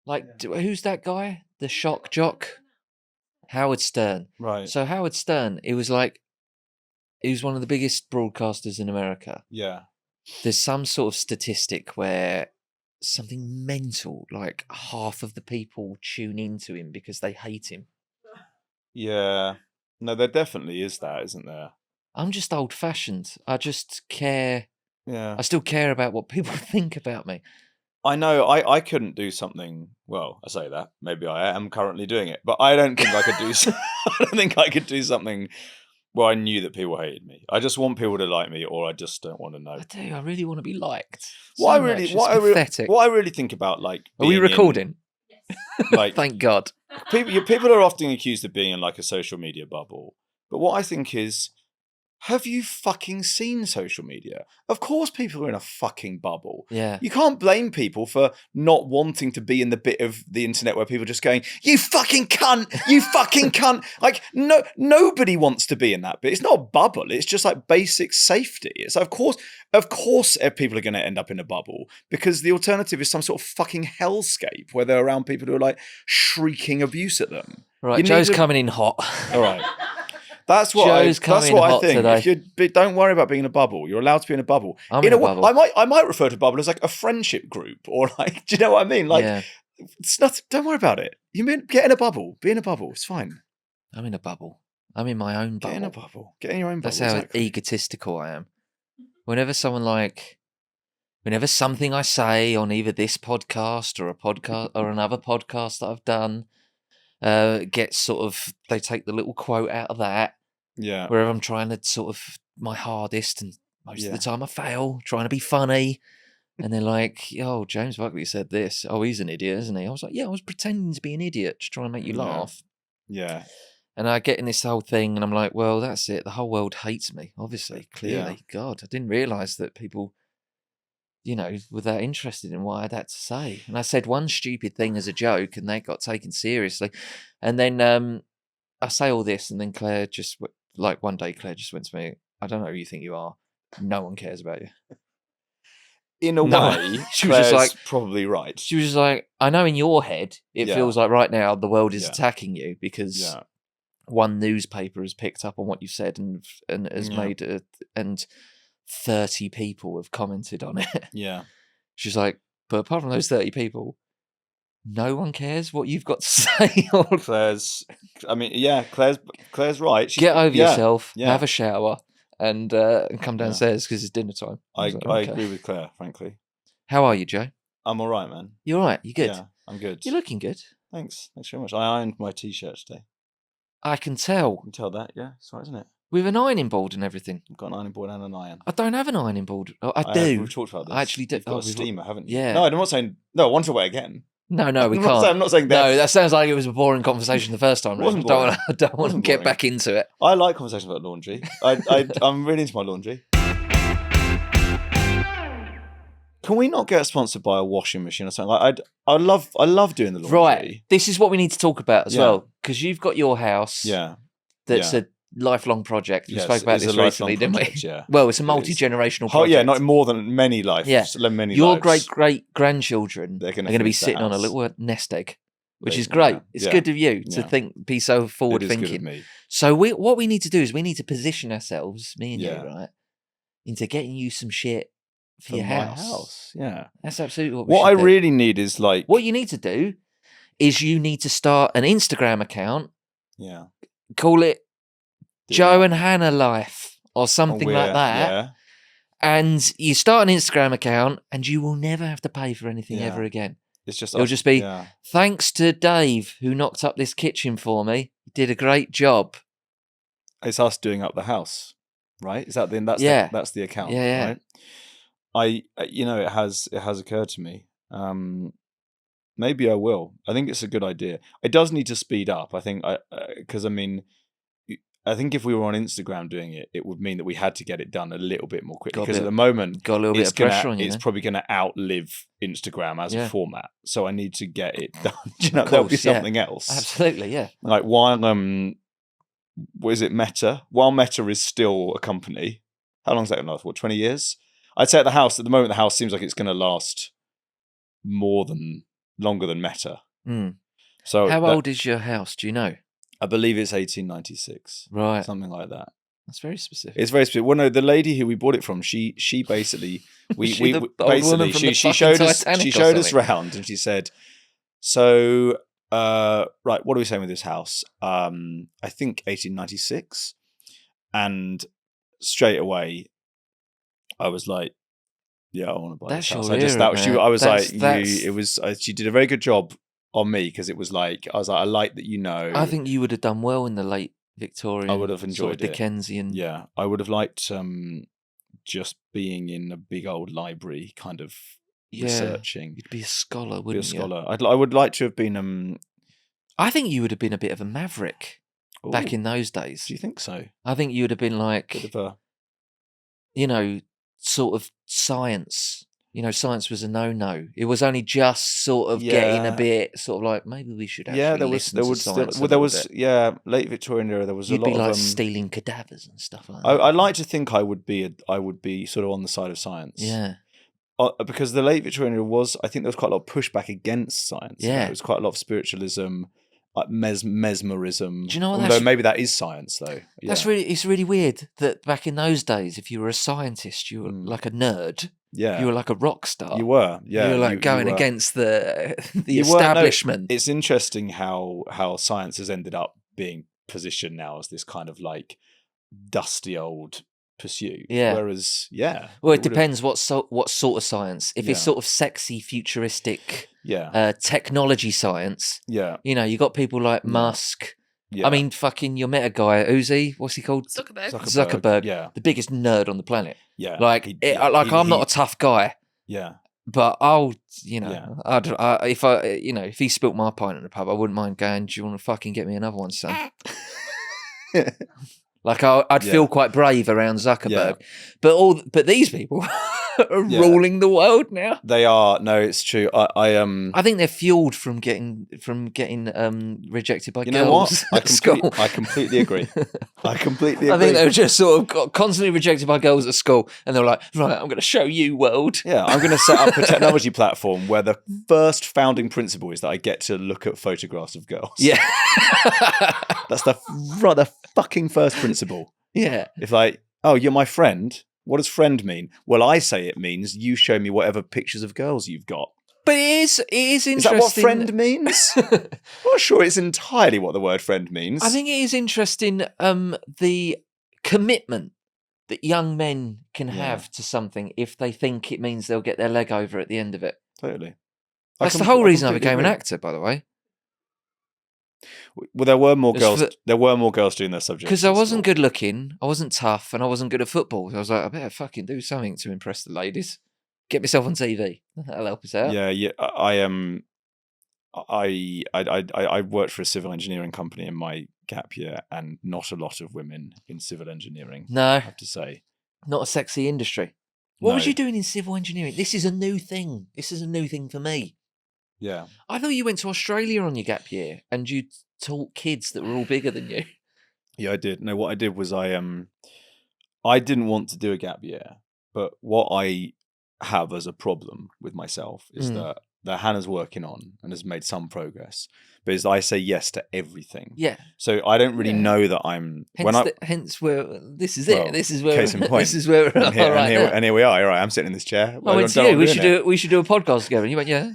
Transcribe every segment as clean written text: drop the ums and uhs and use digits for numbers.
Like, who's that guy? The shock jock? Howard Stern. Right. So Howard Stern, he was one of the biggest broadcasters in America. Yeah. There's some sort of statistic where something mental, like half of the people tune into him because they hate him. Yeah. No, there definitely is that, isn't there? I'm just old-fashioned. I just care. Yeah. I still care about what people think about me. I know I couldn't do something. Well, I say that. Maybe I am currently doing it, but I don't think I could do. I don't think I could do something where I knew that people hated me. I just want people to like me, or I just don't want to know. I do. I really want to be liked. What So I really, much. what It's I, pathetic. what I really think about, like, Are we being recording? Like, Thank God. people are often accused of being in like a social media bubble, but what I think is, have you fucking seen social media? Of course people are in a fucking bubble. Yeah. You can't blame people for not wanting to be in the bit of the internet where people are just going, you fucking cunt, you fucking cunt. Like, nobody wants to be in that bit. It's not a bubble. It's just like basic safety. It's of course people are going to end up in a bubble, because the alternative is some sort of fucking hellscape where they're around people who are like shrieking abuse at them. Right, Joe's coming in hot. All right. That's what I think. Today. Don't worry about being in a bubble. You're allowed to be in a bubble. I'm in a bubble. I might refer to bubble as like a friendship group, or like, do you know what I mean? Like, It's not. Don't worry about it. Get in a bubble. Be in a bubble. It's fine. I'm in a bubble. I'm in my own bubble. Get in a bubble. Get in your own bubble. That's how egotistical I am. Whenever something I say on either this podcast or a podcast or another podcast that I've done gets sort of, they take the little quote out of that. Yeah. Wherever I'm trying to sort of my hardest, and most of the time I fail, trying to be funny. And they're like, oh, James Buckley said this. Oh, he's an idiot, isn't he? I was like, yeah, I was pretending to be an idiot to try and make you laugh. Yeah. And I get in this whole thing and I'm like, well, that's it. The whole world hates me, obviously, clearly. Yeah. God, I didn't realise that people, were that interested in what I had to say. And I said one stupid thing as a joke and they got taken seriously. And then I say all this, and then Claire just, one day Claire just went to me, I don't know who you think you are. No one cares about you. In a way, she was just like, probably right. She was just like, I know in your head, it feels like right now the world is attacking you because one newspaper has picked up on what you said and has made it, and 30 people have commented on it. Yeah. She's like, but apart from those 30 people, no one cares what you've got to say. Claire's right. Get over yourself, have a shower, and come downstairs because it's dinner time. I agree with Claire, frankly. How are you, Joe? I'm all right, man. You're all right? You good? Yeah, I'm good. You're looking good. Thanks very much. I ironed my t-shirt today. I can tell. You can tell that, yeah. It's right, isn't it? With an ironing board and everything. I've got an ironing board and an iron. I don't have an ironing board. Oh, I do. We've talked about this. I actually do. You've got a steamer, haven't you? Yeah. No, I'm not saying... No, I want to talk about it again. No, we can't. I'm not saying that. No, that sounds like it was a boring conversation the first time. It wasn't boring. I don't want to get back into it. I like conversations about laundry. I'm really into my laundry. Can we not get sponsored by a washing machine or something? I love doing the laundry. Right. This is what we need to talk about as well, because you've got your house. Yeah. That's a lifelong project. We spoke about this recently, didn't we? Yeah. Well, it's a multi-generational project. Yeah, not more than many lives. Yeah. Your great-great-grandchildren are going to be sitting on a little nest egg, which is great. It's good of you to be so forward-thinking. Good of me. So what we need to do is we need to position ourselves, me and you, right, into getting you some shit for your house. Yeah. That's absolutely what we should do. What I really need is like... What you need to do is you need to start an Instagram account. Yeah. Call it Joe and Hannah Life or something like that. Yeah. And you start an Instagram account and you will never have to pay for anything ever again. It'll just be, thanks to Dave who knocked up this kitchen for me. He did a great job. It's us doing up the house, right? Is that that's the account, right? It has occurred to me. Maybe I will. I think it's a good idea. It does need to speed up. I think I think if we were on Instagram doing it, it would mean that we had to get it done a little bit more quickly. Because at the moment, got a little bit of pressure on you. It's probably going to outlive Instagram as a format. So I need to get it done. There'll be something else. Absolutely, yeah. Like while what is it, Meta? While Meta is still a company, how long is that going to last? 20 years? I'd say at the moment, the house seems like it's going to last more than longer than Meta. Mm. So how old is your house? Do you know? I believe it's 1896. Right. Something like that. That's very specific. It's very specific. Well, no, the lady who we bought it from, she basically she showed us round, and she said, "So, right, what are we saying with this house? I think 1896." And straight away, I was like, "Yeah, I want to buy this house." She did a very good job on me, because it was like, I was like, I like that, I think you would have done well in the late Victorian. I would have enjoyed sort of Dickensian. Yeah, I would have liked just being in a big old library, kind of researching. You'd be a scholar, wouldn't you? Be a scholar. I would like to have been. I think you would have been a bit of a maverick back in those days. Do you think so? I think you would have been like, bit of sort of science. Science was a no-no. It was only just sort of getting a bit sort of like, maybe we should actually listen to science. Late Victorian era. There was You'd a lot be like of stealing cadavers and stuff like that. I like to think I would be sort of on the side of science. Yeah. Because the late Victorian era I think there was quite a lot of pushback against science. Yeah. There was quite a lot of spiritualism, like mesmerism. Do you know what? Although maybe that is science, though. Yeah. It's really weird that back in those days, if you were a scientist, you were like a nerd. Yeah. You were like a rock star. You were, yeah. You were like going against the establishment. It's interesting how science has ended up being positioned now as this kind of like dusty old pursuit. Yeah. Whereas, well, it depends what sort of science. If it's sort of sexy, futuristic, technology science. Yeah. You got people like Musk. Yeah. I mean, fucking your Meta guy, who's he? What's he called? Zuckerberg. Yeah. The biggest nerd on the planet. Yeah. I'm not a tough guy. Yeah. But if he spilt my pint in the pub, I wouldn't mind going, do you want to fucking get me another one, son? Like I'd feel quite brave around Zuckerberg. Yeah. But these people are ruling the world now. They are. No, it's true. I think they're fueled from getting rejected by girls. You know what? I completely agree. I completely agree. I think they were just sort of constantly rejected by girls at school, and they were like, right, I'm going to show you, world. Yeah, I'm going to set up a technology platform where the first founding principle is that I get to look at photographs of girls. Yeah. That's the fucking first principle. Yeah. If oh, you're my friend. What does friend mean? Well, I say it means you show me whatever pictures of girls you've got. But it is interesting. Is that what friend means? I'm not sure it's entirely what the word friend means. I think it is interesting the commitment that young men can have to something if they think it means they'll get their leg over at the end of it. Totally. That's the whole reason I became an actor, by the way. Well, there were more girls. There were more girls doing their subjects because I wasn't good looking, I wasn't tough, and I wasn't good at football. So I was like, I better fucking do something to impress the ladies. Get myself on TV. That'll help us out. Yeah. I worked for a civil engineering company in my gap year, and not a lot of women in civil engineering. No, I have to say, not a sexy industry. What was you doing in civil engineering? This is a new thing. This is a new thing for me. Yeah. I thought you went to Australia on your gap year and you taught kids that were all bigger than you. Yeah, I did. No, what I did was I didn't want to do a gap year, but what I have as a problem with myself is that Hannah's working on and has made some progress, but is I say yes to everything. Yeah. So I don't really know that I'm. Hence where this is it. This is where. Case in point. This is where we're and here we are. All right, I'm sitting in this chair. I went to you. We should do a podcast together. And you went, yeah.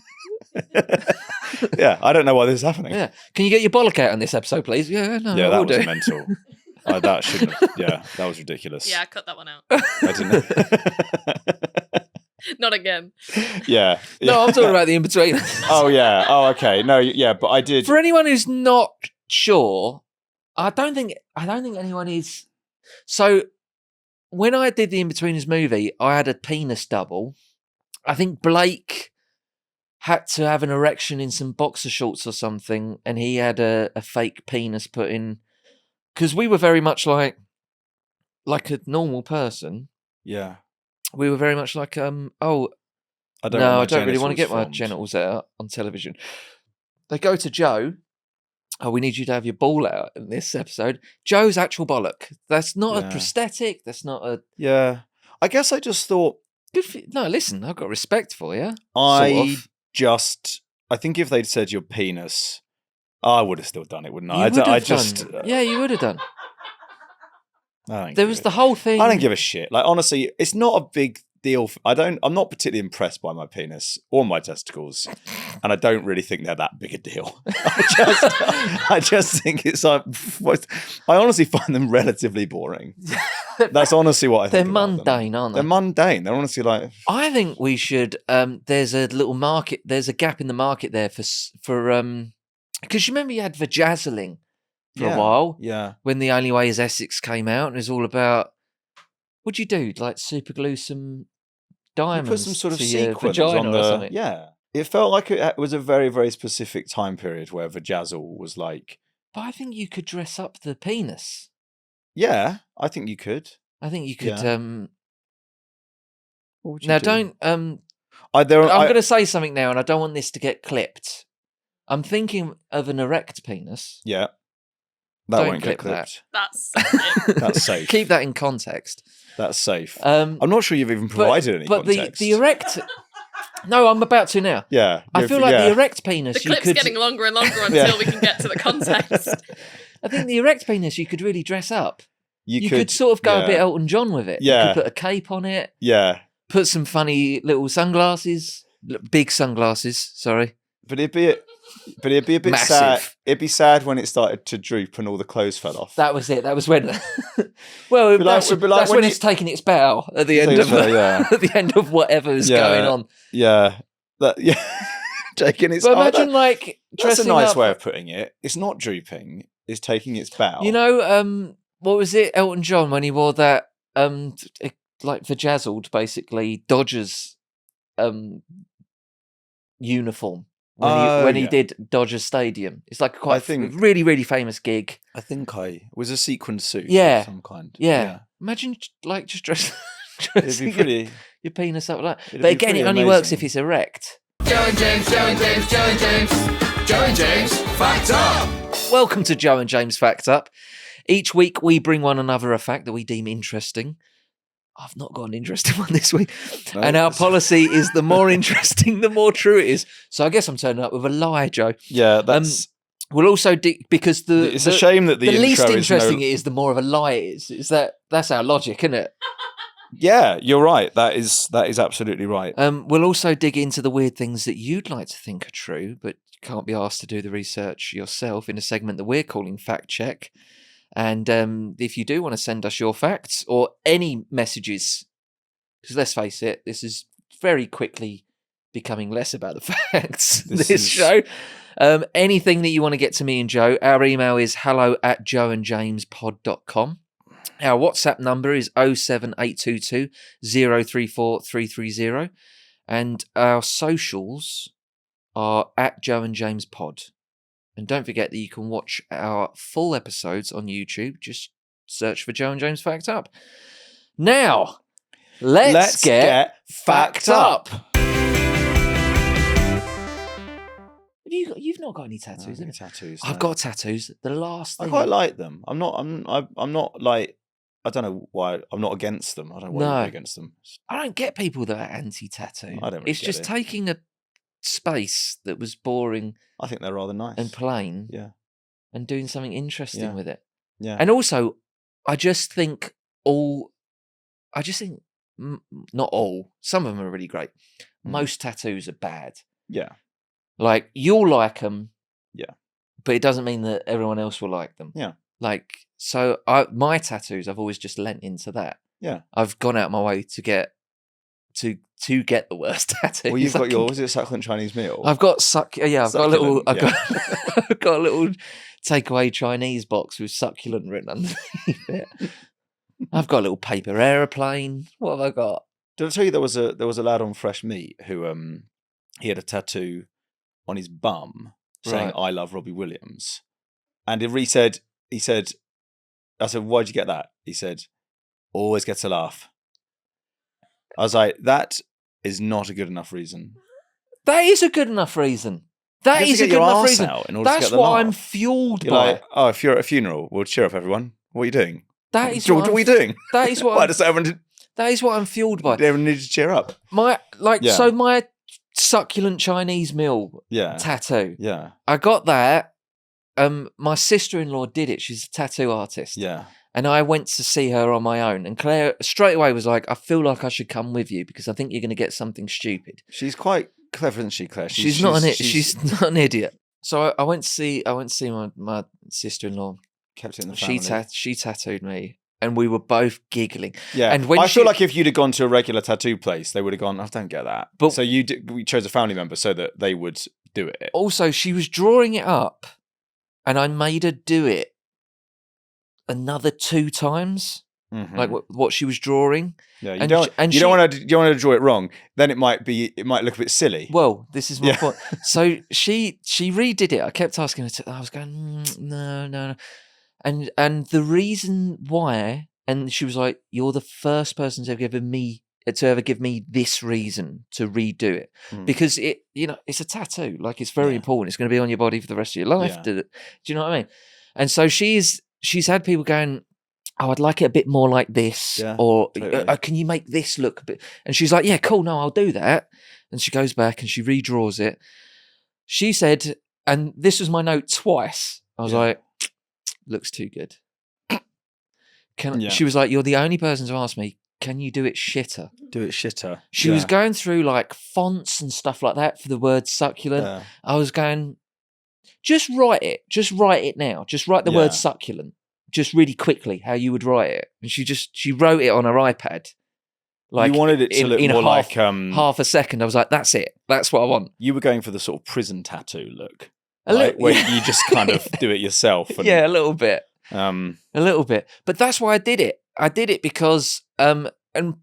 Yeah, I don't know why this is happening. Yeah, can you get your bollock out on this episode, please? Yeah, no, yeah, that was mental. That shouldn't have. Yeah, that was ridiculous. Yeah, I cut that one out. I didn't. Not again. Yeah. No, I'm talking about the Inbetweeners. Oh yeah. Oh okay. No, yeah, but I did. For anyone who's not sure, I don't think anyone is. So when I did the Inbetweeners movie, I had a penis double. I think Blake had to have an erection in some boxer shorts or something, and he had a fake penis put in, because we were very much like a normal person. Yeah. We were very much like, I don't really want to get my genitals out on television. They go to Joe. Oh, we need you to have your ball out in this episode. Joe's actual bollock. That's not a prosthetic. That's not a... Yeah. I guess I just thought... No, listen, I've got respect for you. I just I think if they'd said your penis, I would have still done it, wouldn't I? You would I have just done. Yeah, you would have done. I There was the whole thing. I don't give a shit. Like, honestly, it's not a big deal. I'm not particularly impressed by my penis or my testicles, and I don't really think they're that big a deal. I just think it's like, I honestly find them relatively boring. That's honestly what I think. They're mundane, aren't they? They're mundane. They're honestly like. I think we should. There's a little market. There's a gap in the market there for because you remember you had vajazzling for a while. Yeah. When The Only Way Is Essex came out, and it was all about. What'd you do? Like super glue some diamonds? Put some sort of to your sequins vagina on or the. something? Yeah. It felt like it was a very, very specific time period where vajazzle was like. But I think you could dress up the penis. Yeah, I think you could. I think you could. Yeah. What would you Now, do? don't. I'm I'm going to say something now, and I don't want this to get clipped. I'm thinking of an erect penis. Yeah. That Don't won't get clip that. clipped. That's safe. Keep that in context. That's safe. I'm not sure you've even provided any but context. the erect. No, I'm about to now. Yeah. I feel like the erect penis. The clip's getting longer and longer until we can get to the context. I think the erect penis you could really dress up. You could could sort of go a bit Elton John with it. Yeah. You could put a cape on it. Yeah. Put some funny little sunglasses. Big sunglasses, sorry. But it'd be a bit Massive. sad. It'd be sad when it started to droop and all the clothes fell off. That was it. That was when. Well, that's when when it's taking its bow at the end of at the end of whatever's going on. Yeah. Taking its. But imagine like that's a dressing nice up. way of putting it. It's not drooping. It's taking its bow. You know, what was it, Elton John, when he wore that like vajazzled, basically Dodgers uniform when he did Dodger Stadium. It's like really, really famous gig. I think it was a sequin suit Yeah. of some kind. Yeah. Imagine like just dressing It'd be pretty. your penis up like that. It'd But be again, pretty it only works amazing. if it's erect. Joe and James, Joe and James, Joe and James, Joe and James, fact up. Welcome to Joe and James Fact Up. Each week we bring one another a fact that we deem interesting. I've not got an interesting one this week. No. And our policy is the more interesting, the more true it is. So I guess I'm turning up with a lie, Joe. Yeah, that's. We'll also because It's a shame that the least intro is interesting it is, the more of a lie it is. That's our logic, isn't it? Yeah, you're right. That is absolutely right. We'll also dig into the weird things that you'd like to think are true, but can't be asked to do the research yourself in a segment that we're calling Fact Check. And if you do want to send us your facts or any messages, because let's face it, this is very quickly becoming less about the facts, this show. Anything that you want to get to me and Joe, our email is hello@joeandjamespod.com. Our WhatsApp number is 07822 034 330. And our socials are @JoeandJamesPod. And don't forget that you can watch our full episodes on YouTube. Just search for Joe and James Fact Up. Now, let's get fact up. You've not got any tattoos, have you? Tattoos. I've got tattoos. The last I thing. quite like them. I'm not like. I don't know why. I'm not against them. I don't know why you're against them. I don't get people that are anti-tattoo. I don't really It's get just it. taking a space that was boring I think they're rather nice. and plain Yeah. and doing something interesting Yeah. with it. Yeah. And also, I just think not all, some of them are really great. Most tattoos are bad. Yeah. Like, you'll like them. Yeah. But it doesn't mean that everyone else will like them. Yeah. Like, so my tattoos, I've always just lent into that. Yeah. I've gone out my way to get the worst tattoos. Well, you've got was it a succulent Chinese meal? I've got I've got a little Succulent, yeah. I've got a little takeaway Chinese box with succulent written underneath it. I've got a little paper aeroplane. What have I got? Did I tell you there was a lad on Fresh Meat who he had a tattoo on his bum saying Right. "I love Robbie Williams," and he said, I said, "Why'd you get that?" He said, "Always gets a laugh." I was like, that is not a good enough reason. That is a good enough reason. That You have to is a get good your enough arse reason. out in order to That's get the what I'm laugh. fueled You're by. like, oh, if you're at a funeral, well, cheer up, everyone. What are you doing? That is What are we doing? That is what Why I'm, does everyone that is what I'm fueled by. everyone need to cheer up? My Yeah. So my succulent Chinese meal Yeah. tattoo. Yeah. I got that. My sister-in-law did it. She's a tattoo artist. Yeah. And I went to see her on my own. And Claire straight away was like, I feel like I should come with you because I think you're going to get something stupid. She's quite clever, isn't she, Claire? She's not an idiot. So I went to see my sister-in-law. Kept it in the family. She tattooed me. And we were both giggling. Yeah, and when I feel like if you'd have gone to a regular tattoo place, they would have gone, I don't get that. But so we chose a family member so that they would do it. Also, she was drawing it up, and I made her do it another 2 times, like what she was drawing. Yeah, you don't want to draw it wrong. Then it might look a bit silly. Well, this is my point. So she redid it. I kept asking her I was going, no. And the reason why, and she was like, "You're the first person to ever give me this reason to redo it because it's a tattoo. Like it's very important. It's going to be on your body for the rest of your life. Yeah. Do you know what I mean?" And so she's had people going, "Oh, I'd like it a bit more like this," or totally. "Can you make this look a bit?" And she's like, "Yeah, cool. No, I'll do that." And she goes back and she redraws it. She said, and this was my note twice. I was like, looks too good. She was like, "You're the only person to ask me, can you do it shitter?" Do it shitter. She was going through like fonts and stuff like that for the word succulent. Yeah. I was going, just write it now. Just write the word succulent. Just really quickly how you would write it. And she wrote it on her iPad. Like you wanted it to look more like half a second. I was like, that's it. That's what I want. You were going for the sort of prison tattoo look. Where you just kind of do it yourself. And, a little bit. A little bit. But that's why I did it. I did it because, and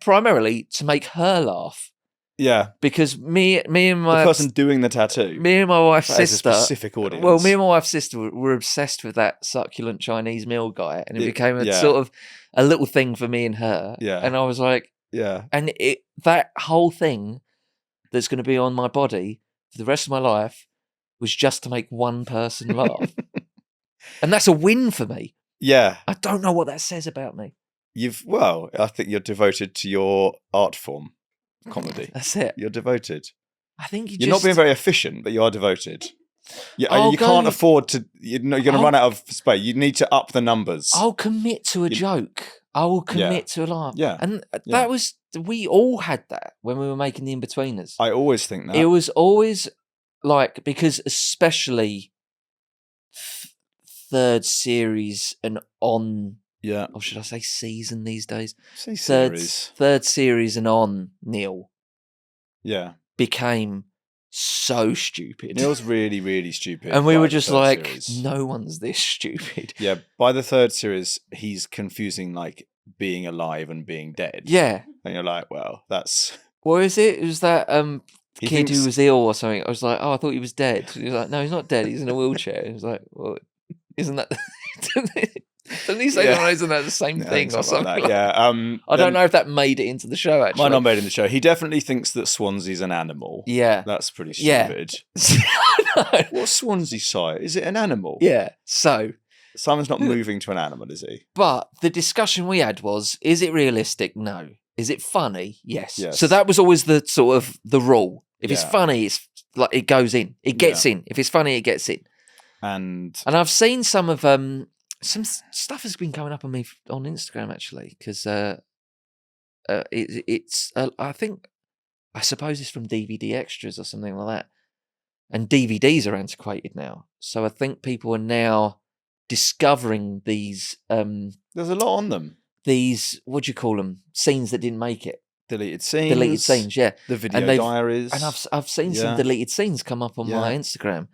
primarily to make her laugh. Yeah. Because me and my... The person doing the tattoo. Me and my wife's sister... Is a specific audience. Well, me and my wife's sister were obsessed with that succulent Chinese meal guy. And it became a sort of a little thing for me and her. Yeah. And I was like... Yeah. And that whole thing that's going to be on my body for the rest of my life was just to make one person laugh. And that's a win for me. Yeah. I don't know what that says about me. I think you're devoted to your art form, comedy. That's it. You're devoted. I think you're not being very efficient, but you are devoted. You can't afford to, you're going to run out of space. You need to up the numbers. I'll commit to a joke. I will commit to a laugh. Yeah. And that was, we all had that when we were making the Inbetweeners. I always think that. It was always like, because especially third series and on, or should I say season these days? Say series. Third series and on, Neil. Yeah. Became so stupid. Neil's really, really stupid. And we were just like, no one's this stupid. Yeah, by the third series, he's confusing like being alive and being dead. Yeah. And you're like, well, that's... What is it? It was that kid who was ill or something. I was like, oh, I thought he was dead. He was like, no, he's not dead. He's in a wheelchair. He was like, well, isn't that... Don't you say isn't that the same thing or something? Like that. I don't know if that made it into the show, actually. Might not made it in the show. He definitely thinks that Swansea's an animal. Yeah. That's pretty stupid. Yeah. What's Swansea site? Is it an animal? Yeah. So... Simon's not moving to an animal, is he? But the discussion we had was, is it realistic? No. Is it funny? Yes. So that was always the sort of the rule. If it's funny, it's like it goes in. It gets in. If it's funny, it gets in. And I've seen some of... some stuff has been coming up on me on Instagram, actually, because it's I suppose it's from DVD extras or something like that. And DVDs are antiquated now. So I think people are now discovering these... There's a lot on them. These, what do you call them? Scenes that didn't make it. Deleted scenes. Deleted scenes, yeah. The video diaries. And I've seen some deleted scenes come up on my Instagram.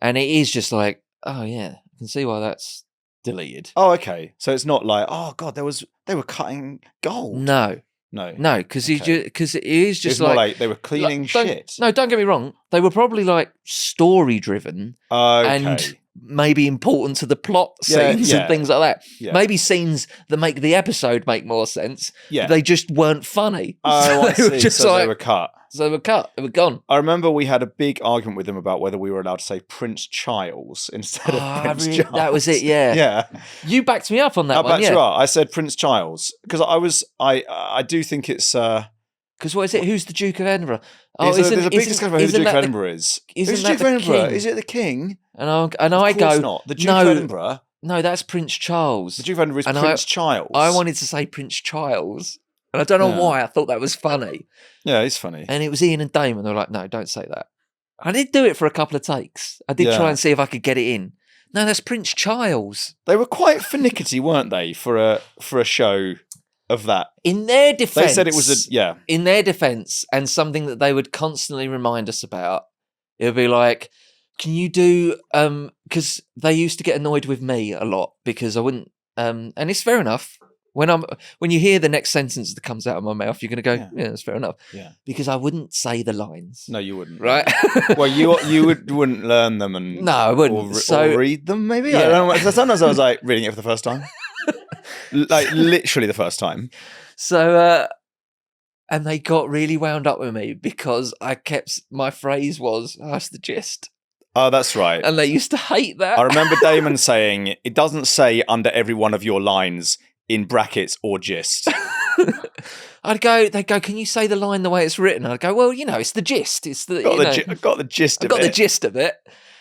And it is just like, oh yeah, I can see why that's deleted. Oh, okay. So it's not like, oh god, they were cutting gold. No, because it is just more like they were cleaning shit. No, don't get me wrong. They were probably like story driven and maybe important to the plot scenes and things like that. Yeah. Maybe scenes that make the episode make more sense. Yeah, they just weren't funny. Oh, I see. So they were cut. So they were cut. They were gone. I remember we had a big argument with them about whether we were allowed to say Prince Charles instead of Prince Charles. That was it, yeah. Yeah. You backed me up on that one, I backed you up. I said Prince Charles because I do think it's Because what is it? Who's the Duke of Edinburgh? There's a big discussion about who the Duke of Edinburgh is. Isn't Who's the that Duke of the Edinburgh? king? Is it the king? And I Of course go, not. The Duke no, of Edinburgh. No, that's Prince Charles. The Duke of Edinburgh is And Prince Charles. I wanted to say Prince Charles, and I don't know why. I thought that was funny. Yeah, it's funny. And it was Ian and Damon. They were like, no, don't say that. I did do it for a couple of takes. I did try and see if I could get it in. No, that's Prince Charles. They were quite finicky, weren't they, for a show of that? In their defense, They said it was in their defense, and something that they would constantly remind us about. It would be like, can you do? Because they used to get annoyed with me a lot because I wouldn't. And it's fair enough. When you hear the next sentence that comes out of my mouth, you're going to go, yeah, that's fair enough. Yeah. Because I wouldn't say the lines. No, you wouldn't. Right? Well, you wouldn't learn them and no, I wouldn't. Or read them. Maybe Yeah. I don't know. Sometimes I was like reading it for the first time, like literally the first time. So, and they got really wound up with me because my phrase was, oh, that's the gist. Oh, that's right. And they used to hate that. I remember Damon saying, it doesn't say under every one of your lines in brackets or gist. they'd go, can you say the line the way it's written? I'd go, well, it's the gist. It's the, I got the gist of it. I got the gist of it.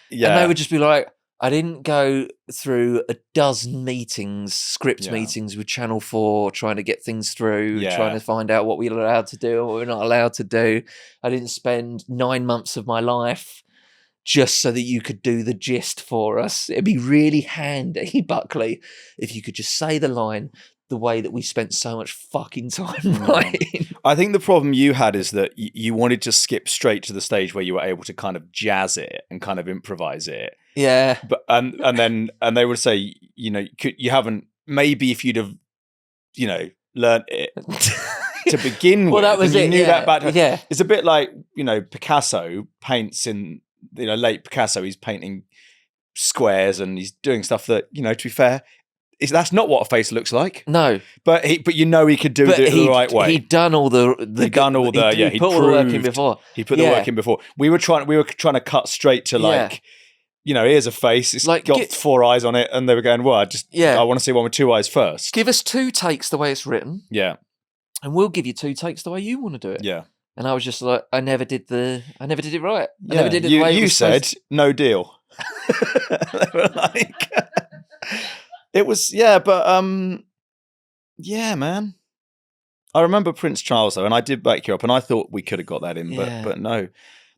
Yeah. And they would just be like, I didn't go through a dozen meetings, script meetings with Channel 4, trying to get things through, trying to find out what we were allowed to do and what we're not allowed to do. I didn't spend 9 months of my life just so that you could do the gist for us. It'd be really handy, Buckley, if you could just say the line the way that we spent so much fucking time writing. I think the problem you had is that you wanted to skip straight to the stage where you were able to kind of jazz it and kind of improvise it. Yeah. But and they would say, you haven't, maybe if you'd have, learnt it to begin with. Well, that was and it. You knew that back. Yeah. It's a bit like, Picasso paints in, late Picasso, he's painting squares and he's doing stuff that, to be fair, that's not what a face looks like. No. But he could do it the right way. He'd done all the He put all the work in before. He put the work in before. We were trying to cut straight to like, here's a face. It's like got 4 eyes on it, and they were going, well, I want to see one with 2 eyes first. Give us 2 takes the way it's written. Yeah. And we'll give you 2 takes the way you want to do it. Yeah. And I was just like, I never did it right. I never did it the way you said no deal. They were like, it was, man. I remember Prince Charles though, and I did back you up, and I thought we could have got that in, but no.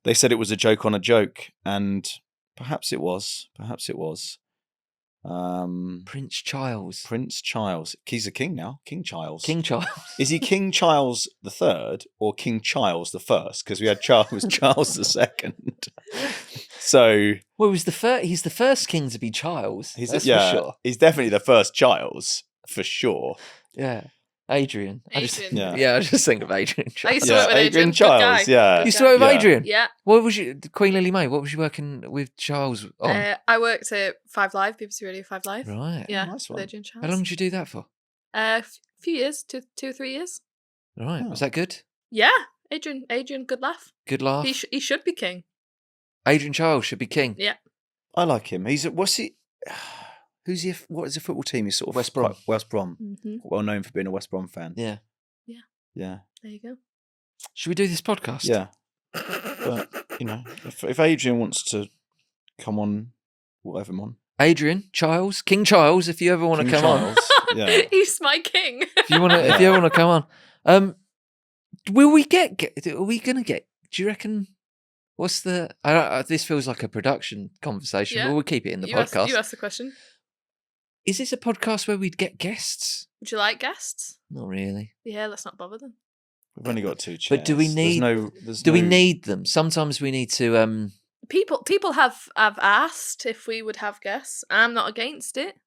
They said it was a joke on a joke, and perhaps it was. Prince Charles. He's a king now. King Charles. Is he King Charles III or King Charles I? Because we had Charles II. So, well, he's the first king to be Charles. That's for sure. He's definitely the first Charles for sure. Yeah. Adrian. I just think of Adrian. I used to work with Adrian Charles. Yeah. You used to work with Adrian? Yeah. What was Queen Lily May? What was you working with Charles on? I worked at 5 Live, BBC Radio 5 Live. Right. Yeah. Nice with one. Adrian Charles. How long did you do that for? A few years, 2 or 3 years. Right. Oh. Was that good? Yeah. Adrian, good laugh. Good laugh. He should be king. Adrian Charles should be king. Yeah. I like him. What's he? Who's he? What is the football team? He's sort of West Brom. West Brom. Mm-hmm. Well known for being a West Brom fan. Yeah. Yeah. There you go. Should we do this podcast? Yeah. But if Adrian wants to come on, we'll have him on. Adrian Charles, King Charles, if you ever want to come on. Yeah. He's my king. If you ever want to come on. Will we are we going to get, do you reckon, what's the, this feels like a production conversation, but we'll keep it in the podcast. You asked the question. Is this a podcast where we'd get guests? Would you like guests? Not really. Yeah, let's not bother them. We've only got 2 chairs. But do we need, we need them? Sometimes we need to, People have asked if we would have guests. I'm not against it.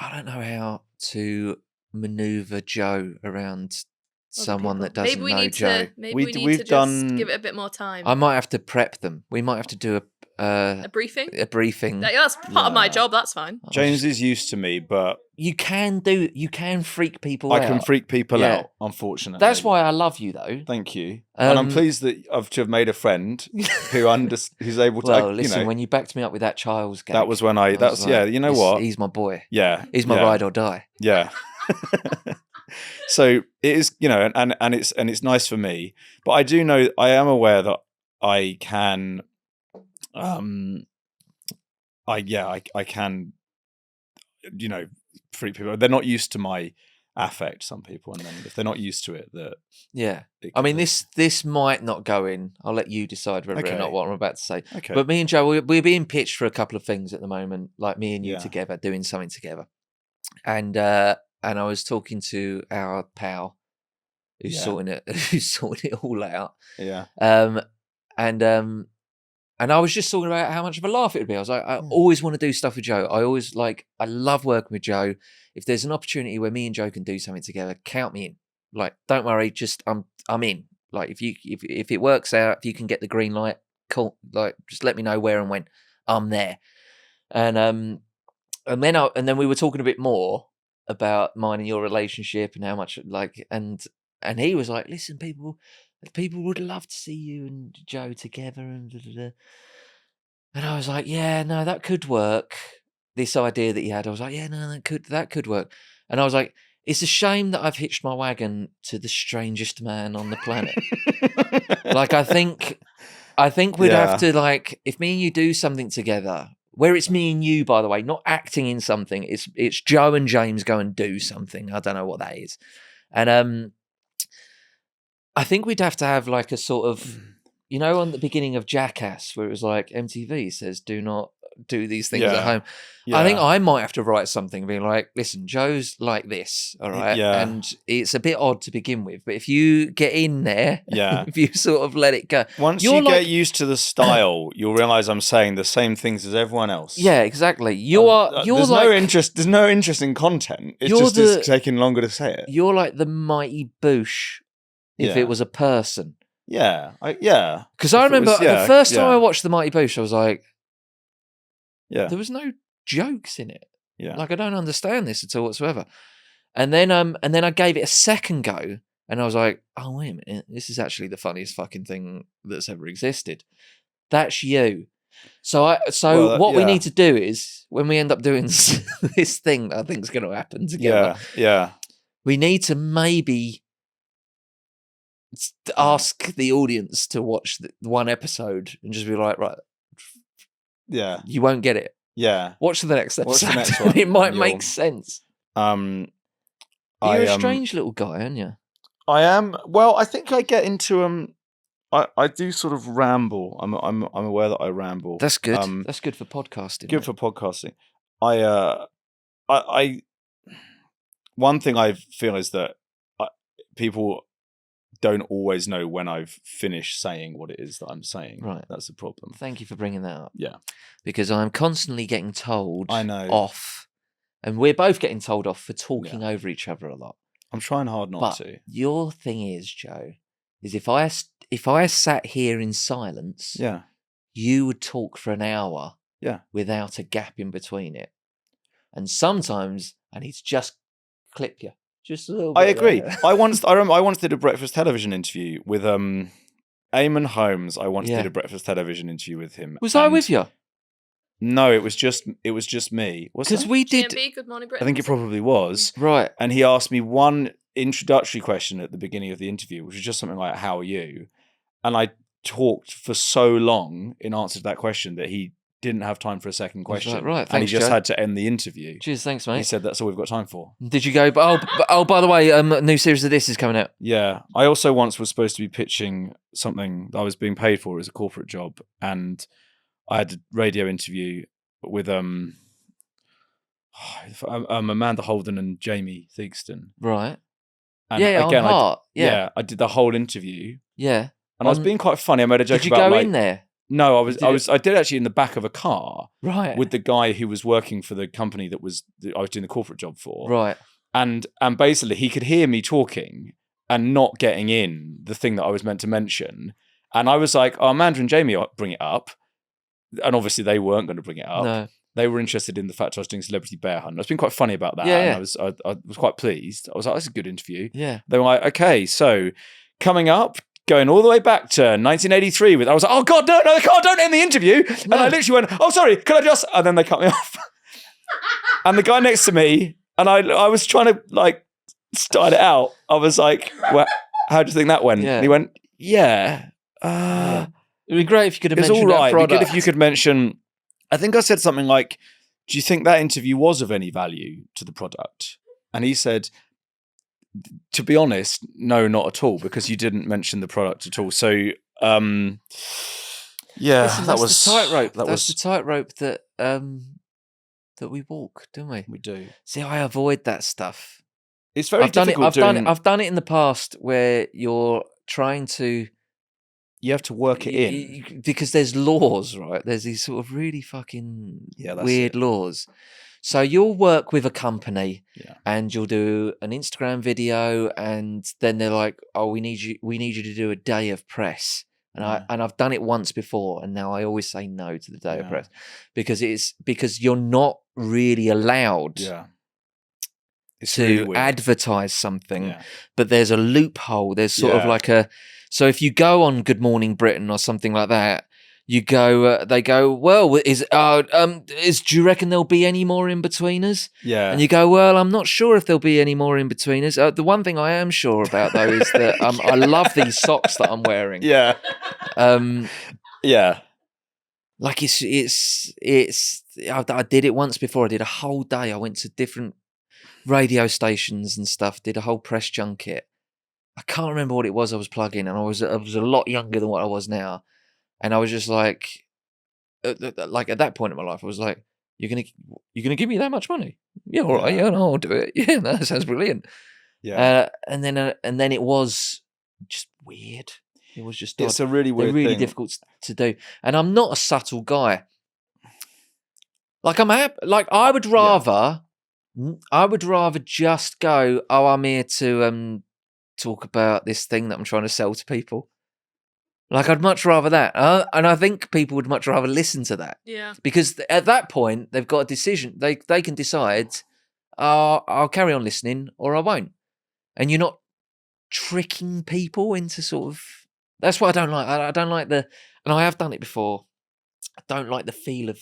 I don't know how to maneuver Joe around someone that doesn't know Joe. Maybe we need to just give it a bit more time. I might have to prep them. We might have to do a briefing. That's part of my job. That's fine. James is used to me, but you can freak people out. I can freak people out, unfortunately. That's why I love you, though. Thank you. And I'm pleased that I've to have made a friend who's able to. Well, listen, when you backed me up with that Charles gag, that was when you know what? He's my boy. Yeah. He's my ride or die. Yeah. So it is, and it's nice for me. But I do know, I am aware that I can, I can, treat people. They're not used to my affect, some people, and then if they're not used to it, I mean, this might not go in. I'll let you decide whether or not what I'm about to say. Okay. But me and Joe, we're being pitched for a couple of things at the moment, like me and you together, doing something together. And I was talking to our pal who's sorting it all out. Yeah. And I was just talking about how much of a laugh it would be. I was like, I always want to do stuff with Joe. I love working with Joe. If there's an opportunity where me and Joe can do something together, count me in. Like, don't worry, just I'm in. Like, if it works out, if you can get the green light, cool. Like, just let me know where and when. I'm there. And then we were talking a bit more about mine and your relationship and how much and he was like, listen, people would love to see you and Joe together and And I was like, yeah, no, that could work. This idea that he had, I was like, yeah, no, that could work. And I was like, it's a shame that I've hitched my wagon to the strangest man on the planet. Like, I think we'd have to, if me and you do something together, where it's me and you, by the way, not acting in something, it's Joe and James go and do something. I don't know what that is. And I think we'd have to have like a sort of, on the beginning of Jackass, where it was like MTV says, do not do these things at home. Yeah. I think I might have to write something being like, listen, Joe's like this, all right? Yeah. And it's a bit odd to begin with, but if you get in there, if you sort of let it go. Once you get used to the style, you'll realise I'm saying the same things as everyone else. Yeah, exactly. There's no interest in content. It's it's taking longer to say it. You're like the Mighty Boosh if it was a person. Yeah. Because I remember the first time I watched the Mighty Boosh, I was like, there was no jokes in it. Yeah. Like, I don't understand this at all whatsoever. And then I gave it a second go and I was like, oh, wait a minute. This is actually the funniest fucking thing that's ever existed. That's you. So what we need to do is, when we end up doing this thing that I think is going to happen together, we need to maybe ask the audience to watch one episode and just be like, right, you won't get it. Yeah, watch the next episode. Watch the next one. It might make sense. You're a strange little guy, aren't you? I am. Well, I think I get into I do sort of ramble. I'm aware that I ramble. That's good. That's good for podcasting. Good for podcasting. I one thing I feel is that people don't always know when I've finished saying what it is that I'm saying. Right. That's the problem. Thank you for bringing that up. Yeah. Because I'm constantly getting told I know. Off. And we're both getting told off for talking over each other a lot. I'm trying hard not to. Your thing is, Joe, is if I sat here in silence, you would talk for an hour without a gap in between it. And sometimes I need to just clip you. Just a little bit. I agree. I once did a breakfast television interview with Eamon Holmes. I once did a breakfast television interview with him. Was I with you? No, it was just me. Because we did. GMB, Good Morning Britain. I think it probably was. Right. And he asked me one introductory question at the beginning of the interview, which was just something like, "How are you?" And I talked for so long in answer to that question that he didn't have time for a second question. Like, right, thanks, and he just Joe. had to end the interview. Cheers, thanks, mate. He said, "That's all we've got time for." Did you go? By the way, a new series of this is coming out. Yeah, I also once was supposed to be pitching something that I was being paid for as a corporate job, and I had a radio interview with Amanda Holden and Jamie Theakston. Right. And again, I did the whole interview. Yeah. And I was being quite funny. I made a joke about. Did you go in there? No, I did actually in the back of a car, right, with the guy who was working for the company that I was doing the corporate job for, right, and basically he could hear me talking and not getting in the thing that I was meant to mention, and I was like, "Oh, Amanda and Jamie bring it up," and obviously they weren't going to bring it up. No. They were interested in the fact I was doing Celebrity Bear Hunt. I was being quite funny about that, and I was quite pleased. I was like, "That's a good interview." Yeah, they were like, "Okay, so coming up." Going all the way back to 1983 I was like, oh God, no, don't end the interview. No. And I literally went, oh, sorry, can I just, and then they cut me off. And the guy next to me, and I was trying to started it out, I was like, well, how do you think that went? Yeah. And he went, yeah. It'd be great if you could have It's mentioned all right. that It'd be product. good if you could mention, I think I said something like, do you think that interview was of any value to the product? And he said, to be honest, no, not at all, because you didn't mention the product at all. So, yeah, Listen, that that's was the tightrope. That That's was the tightrope that we walk, don't we? we do. See, I avoid that stuff. It's very difficult. I've done it in the past where you're trying to. You have to work it in. Because there's laws, right? There's these sort of really fucking That's weird it. laws. So you'll work with a company, Yeah. and you'll do an Instagram video, and then they're like, "Oh, we need you to do a day of press." And I've done it once before, and now I always say no to the day of press because you're not really allowed It's to really weird. advertise something, Yeah. but there's a loophole. There's sort of like so if you go on Good Morning Britain or something like that, you go, they go, well, do you reckon there'll be any more in-betweeners? Yeah. And you go, well, I'm not sure if there'll be any more in-betweeners. The one thing I am sure about, though, is that I love these socks that I'm wearing. Yeah. Yeah. Like I did it once before. I did a whole day. I went to different radio stations and stuff, did a whole press junket. I can't remember what it was I was plugging, and I was a lot younger than what I was now. And I was just like at that point in my life, I was like, you're gonna give me that much money? Yeah, all right, yeah, no, I'll do it. Yeah, no, that sounds brilliant. Yeah. And then it was just weird. It was just It's odd. a really weird They're really thing. difficult to do. And I'm not a subtle guy. Like I would rather just go, oh, I'm here to talk about this thing that I'm trying to sell to people. Like, I'd much rather that. And I think people would much rather listen to that. Yeah. Because at that point, they've got a decision. They can decide, I'll carry on listening or I won't. And you're not tricking people into sort of... That's what I don't like. I don't like and I have done it before, I don't like the feel of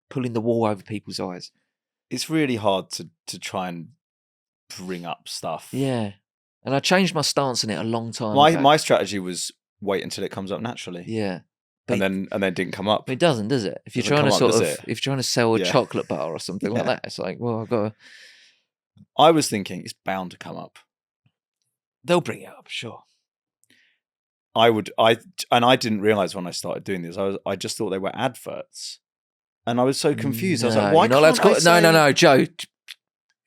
pulling the wool over people's eyes. It's really hard to try and bring up stuff. Yeah. And I changed my stance on it a long time ago. My strategy was wait until it comes up naturally. Yeah. And then it didn't come up. It doesn't, does it? If you're Doesn't trying come to up, sort does of, it? if you're trying to sell a Yeah. chocolate bar or something like that, it's like, well, I've got to... I was thinking it's bound to come up. They'll bring it up, sure. I didn't realize when I started doing this. I just thought they were adverts, and I was so confused. I was like, why you're not allowed can't to call... I say... No, Joe.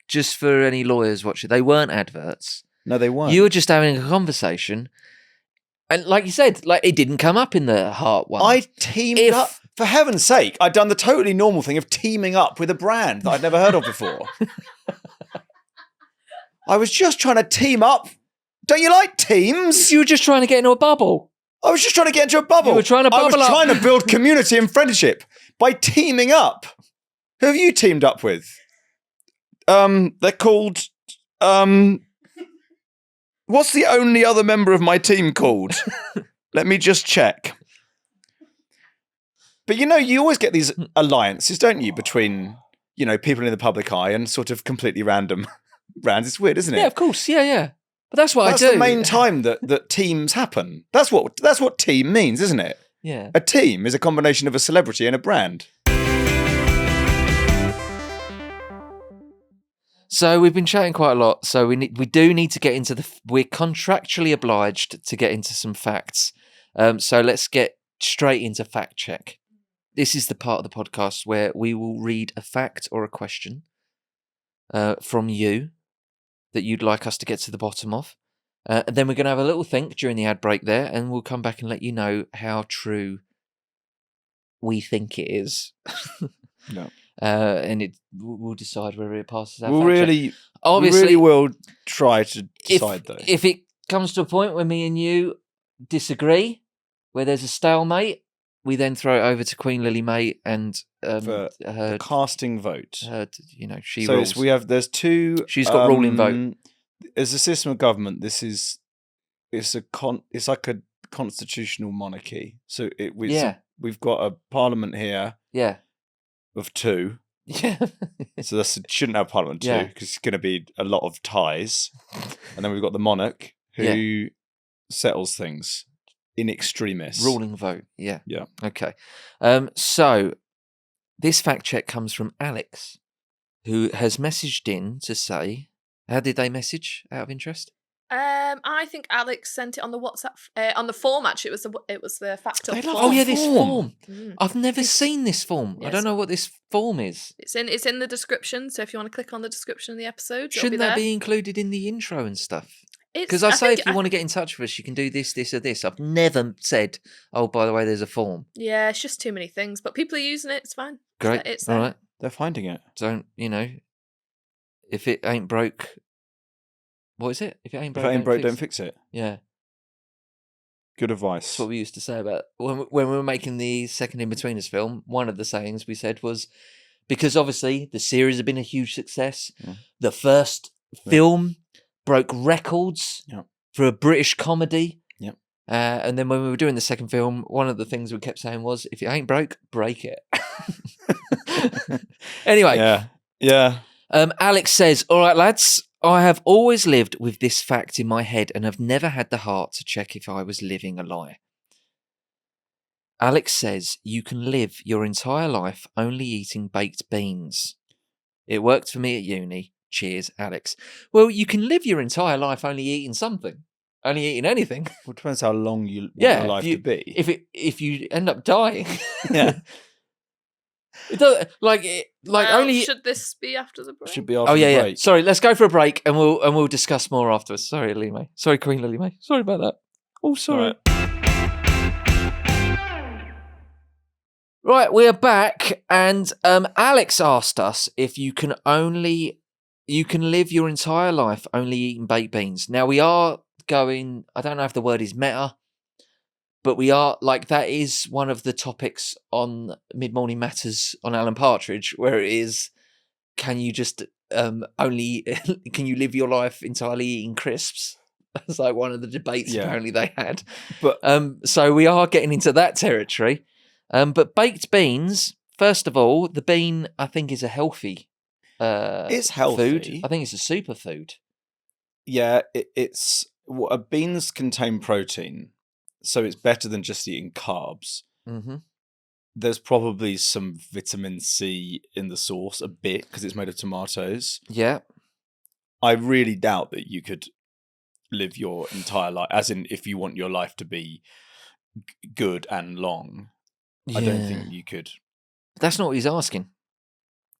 Just for any lawyers watching, they weren't adverts. No, they weren't. You were just having a conversation, and like you said, like it didn't come up in the heart one. I teamed up. For heaven's sake, I'd done the totally normal thing of teaming up with a brand that I'd never heard of before. I was just trying to team up. Don't you like teams? You were just trying to get into a bubble. I was just trying to get into a bubble. You were trying to bubble I was up. trying to build community and friendship by teaming up. Who have you teamed up with? They're called... What's the only other member of my team called? Let me just check. But you always get these alliances, don't you, between, people in the public eye and sort of completely random brands. It's weird, isn't it? Yeah, of course. Yeah. But that's what That's I do. the main time that teams happen. That's what team means, isn't it? Yeah. A team is a combination of a celebrity and a brand. So we've been chatting quite a lot. So we do need to get into we're contractually obliged to get into some facts. So let's get straight into fact check. This is the part of the podcast where we will read a fact or a question from you that you'd like us to get to the bottom of. And then we're going to have a little think during the ad break there, and we'll come back and let you know how true we think it is. No. And we'll decide whether it passes our We Obviously, really will try to decide, though. If it comes to a point where me and you disagree, where there's a stalemate, we then throw it over to Queen Lily Mate and For her the casting vote. She So rules. there's two. She's got ruling vote. As a system of government, it's like a constitutional monarchy. So we've got a parliament here Yeah. of two. Yeah. So this shouldn't have Parliament 2 Yeah. because it's going to be a lot of ties. And then we've got the monarch who settles things in extremis. Ruling vote. Yeah. Yeah. Okay. So this fact check comes from Alex, who has messaged in to say, how did they message out of interest? I think Alex sent it on the WhatsApp on the form. Actually, it was the fact They up love form. Oh yeah, this form. Mm. I've never seen this form. I Yes. don't know what this form is. It's in the description. So if you want to click on the description of the episode, it'll Shouldn't be there. that be included in the intro and stuff? It's- Because I say think if you want to get in touch with us, you can do this, this, or this. I've never said, oh, by the way, there's a form. Yeah, it's just too many things. But people are using it. It's fine. Great. It's All there. right. They're finding it. Don't, if it ain't broke, what is it? If it ain't If broke, it ain't broke, fix don't fix it. Yeah. Good advice. That's what we used to say about when we were making the second Inbetweeners film. One of the sayings we said was, because obviously the series had been a huge success, the first film broke records for a British comedy. Yeah. And then when we were doing the second film, one of the things we kept saying was, if it ain't broke, break it. Anyway. Yeah. Alex says, all right, lads, I have always lived with this fact in my head and have never had the heart to check if I was living a lie. Alex says you can live your entire life only eating baked beans. It worked for me at uni. Cheers, Alex. Well, you can live your entire life only eating something. Only eating anything. Well, it depends how long you want Yeah, your life to be. If you end up dying. Yeah. It does, only should this be after the break? Should be after Oh yeah, the yeah. break. Sorry, let's go for a break and we'll discuss more afterwards. Sorry, Lily May. Sorry, Queen Lily May. Sorry about that. Oh, sorry. Right, we are back, and Alex asked us if you can live your entire life only eating baked beans. Now we are going. I don't know if the word is meta, but we are that is one of the topics on Mid Morning Matters on Alan Partridge, where it is, can you just can you live your life entirely eating crisps? That's like one of the debates apparently they had. But so we are getting into that territory. But baked beans, first of all, the bean I think is a healthy it's healthy. food. I think it's a superfood. Yeah, it's beans contain protein, so it's better than just eating carbs. Mm-hmm. There's probably some vitamin C in the sauce, a bit, because it's made of tomatoes. Yeah. I really doubt that you could live your entire life, as in if you want your life to be good and long. I don't think you could. That's not what he's asking.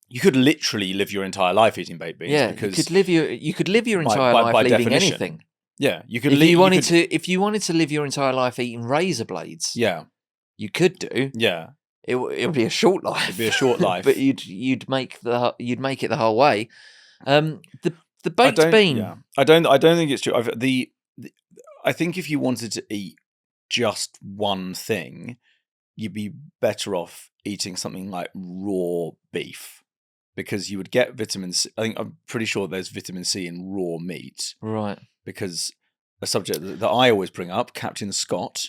You could literally live your entire life eating baked beans. Yeah, because you could live your entire life by eating definition. anything. Yeah, you could. If you wanted to live your entire life eating razor blades, yeah, you could do. Yeah, it would be a short life. It'd be a short life, but you'd make it the whole way. The baked bean. Yeah, I don't think it's true. I think if you wanted to eat just one thing, you'd be better off eating something like raw beef, because you would get vitamin C. I'm pretty sure there's vitamin C in raw meat. Right. Because a subject that I always bring up, Captain Scott,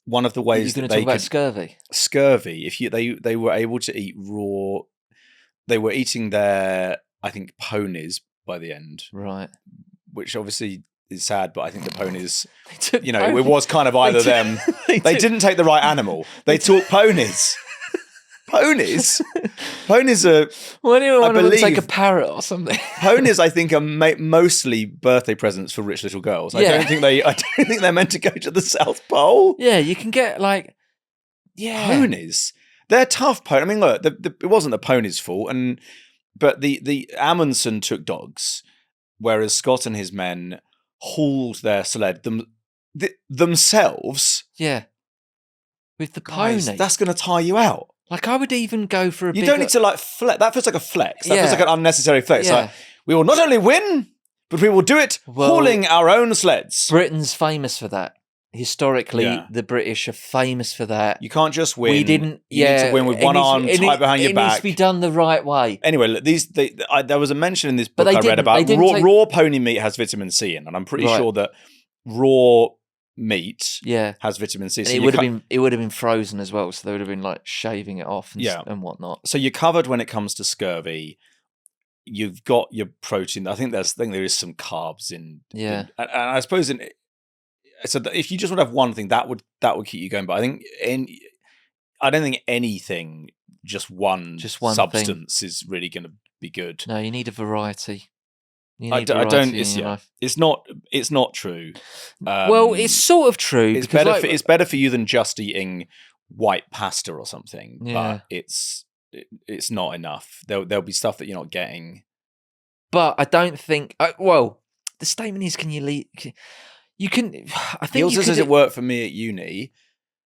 one of the ways you're that going to they talk about scurvy, if they were able to eat raw, they were eating their, I think, ponies by the end. Right. Which obviously is sad, but I think the ponies, ponies. It was kind of either them. They didn't take the right animal. They took ponies. Ponies? Ponies are... Why do you want to take a parrot or something? Ponies, I think, are mostly birthday presents for rich little girls. I don't think they're meant to go to the South Pole. Yeah, you can get ponies. They're tough ponies. I mean, look, it wasn't the ponies' fault, but the Amundsen took dogs, whereas Scott and his men hauled their sled themselves. Yeah. With the Guys, pony. That's going to tire you out. I would even go for You don't need to flex. That feels like a flex. That feels like an unnecessary flex. Yeah. Like, we will not only win, but we will do it hauling our own sleds. Britain's famous for that. Historically, the British are famous for that. You can't just win. We didn't. You need to win with one arm tied behind your back. It needs to be done the right way. Anyway, look, there was a mention in this book I read about raw pony meat has vitamin C in, and I'm pretty sure that raw meat Yeah. has vitamin C. And So it would have been frozen as well, so they would have been like shaving it off and whatnot. So you're covered when it comes to scurvy. You've got your protein. I think there is some carbs in. Yeah. And I suppose so if you just want to have one thing, that would keep you going. But I think I don't think anything, just one substance is really going to be good. No, you need a variety. I don't. It's not true. Well, it's sort of true. It's better. It's better for you than just eating white pasta or something. Yeah. But it's not enough. There'll be stuff that you're not getting. But I don't think. Well, the statement is, can you leave? You can. I think. He also says it worked for me at uni,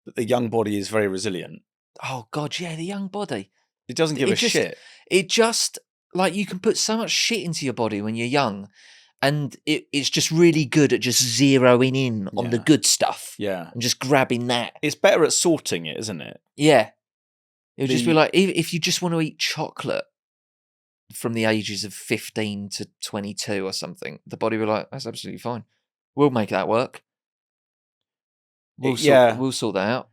but the young body is very resilient. Oh God, yeah, the young body. It doesn't give a shit. It just. Like, you can put so much shit into your body when you're young, and it's just really good at just zeroing in on the good stuff. Yeah. And just grabbing that. It's better at sorting it, isn't it? Yeah. It would just be like, if you just want to eat chocolate from the ages of 15 to 22 or something, the body will be like, that's absolutely fine. We'll make that work. We'll sort that out.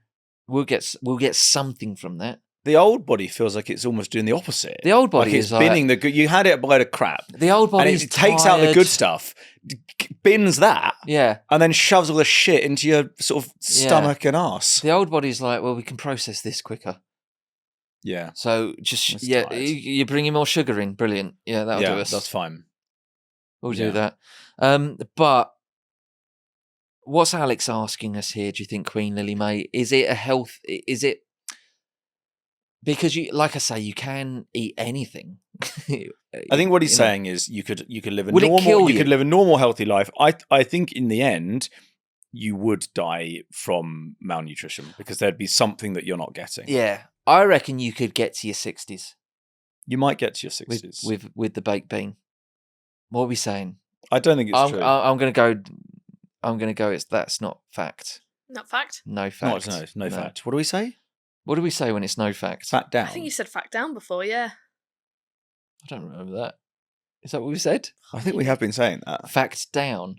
We'll get something from that. The old body feels like it's almost doing the opposite. The old body is binning the good. You had it by the crap. The old body and it takes out the good stuff, bins that, and then shoves all the shit into your sort of stomach and arse. The old body's like, well, we can process this quicker. Yeah. So just you're bringing more sugar in. Brilliant. Yeah, that'll do us. That's fine. We'll do that. But what's Alex asking us here? Do you think, Queen Lily May? Is it a health? Is it? Because like I say, you can eat anything. I think what he's saying is you could live a normal healthy life. I think in the end you would die from malnutrition because there'd be something that you're not getting. Yeah. I reckon you could get to your 60s. You might get to your 60s with the baked bean. What are we saying? I don't think it's true. I'm going to go that's not fact. Not fact? No fact. No fact. What do we say? What do we say when it's no fact? Fact down. I think you said fact down before, yeah. I don't remember that. Is that what we said? I think we have been saying that. Fact down.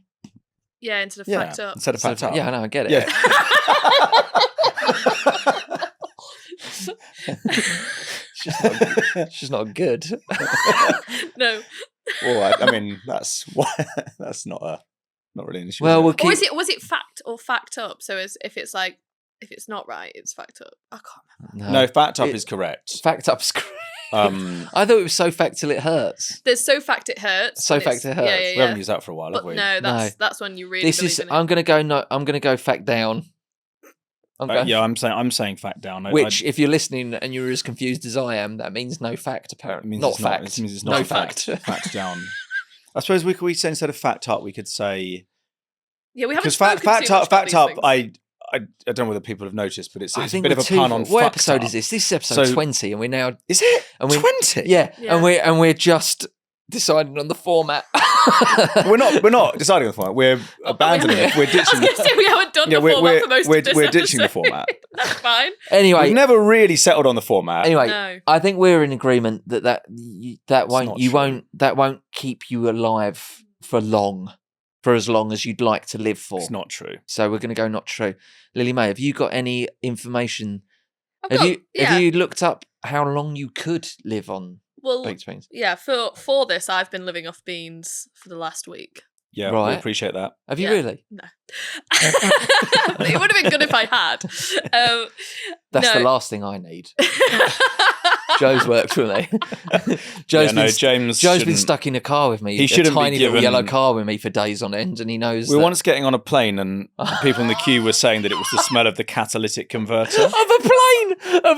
Yeah, instead of fact up. Instead of fact up. Yeah, I know, I get it. Yeah. She's not good. No. Well, I mean, that's not really an issue. Well, was it fact or fact up? So if it's not right, it's fact up. I can't remember. No, fact up is correct. Fact up's correct. I thought it was so fact till it hurts. There's so fact it hurts. So fact it hurts. Yeah. We haven't used that for a while, have we? No, that's when you really. I'm gonna go fact down. Yeah, I'm saying fact down. Which, if you're listening and you're as confused as I am, that means no fact. Apparently, it not fact. It means it's not no fact. Fact down. I suppose we could say instead of fact up, we could say. Yeah, we haven't spoken fact up. Fact up. I don't know whether people have noticed, but it's a bit of a pun on. What episode is this? This is episode 20, and we're now. Is it 20? Yeah, and we're just deciding on the format. we're not deciding on the format. We're abandoning it. We're ditching. I was going to say we haven't done the format for most of this We're ditching the format. That's fine. Anyway, we've never really settled on the format. Anyway, I think we're in agreement that won't keep you alive for as long as you'd like to live for. It's not true. So we're going to go not true. Lily May, have you got any information? Have you looked up how long you could live on baked beans? Yeah, for this, I've been living off beans for the last week. Yeah, right. We appreciate that. Have you really? No. It would have been good if I had. That's the last thing I need. Joe's worked for me. Joe's been stuck in a car with me. He shouldn't a tiny little yellow car with me for days on end, and he knows. We were once getting on a plane, and people in the queue were saying that it was the smell of the catalytic converter of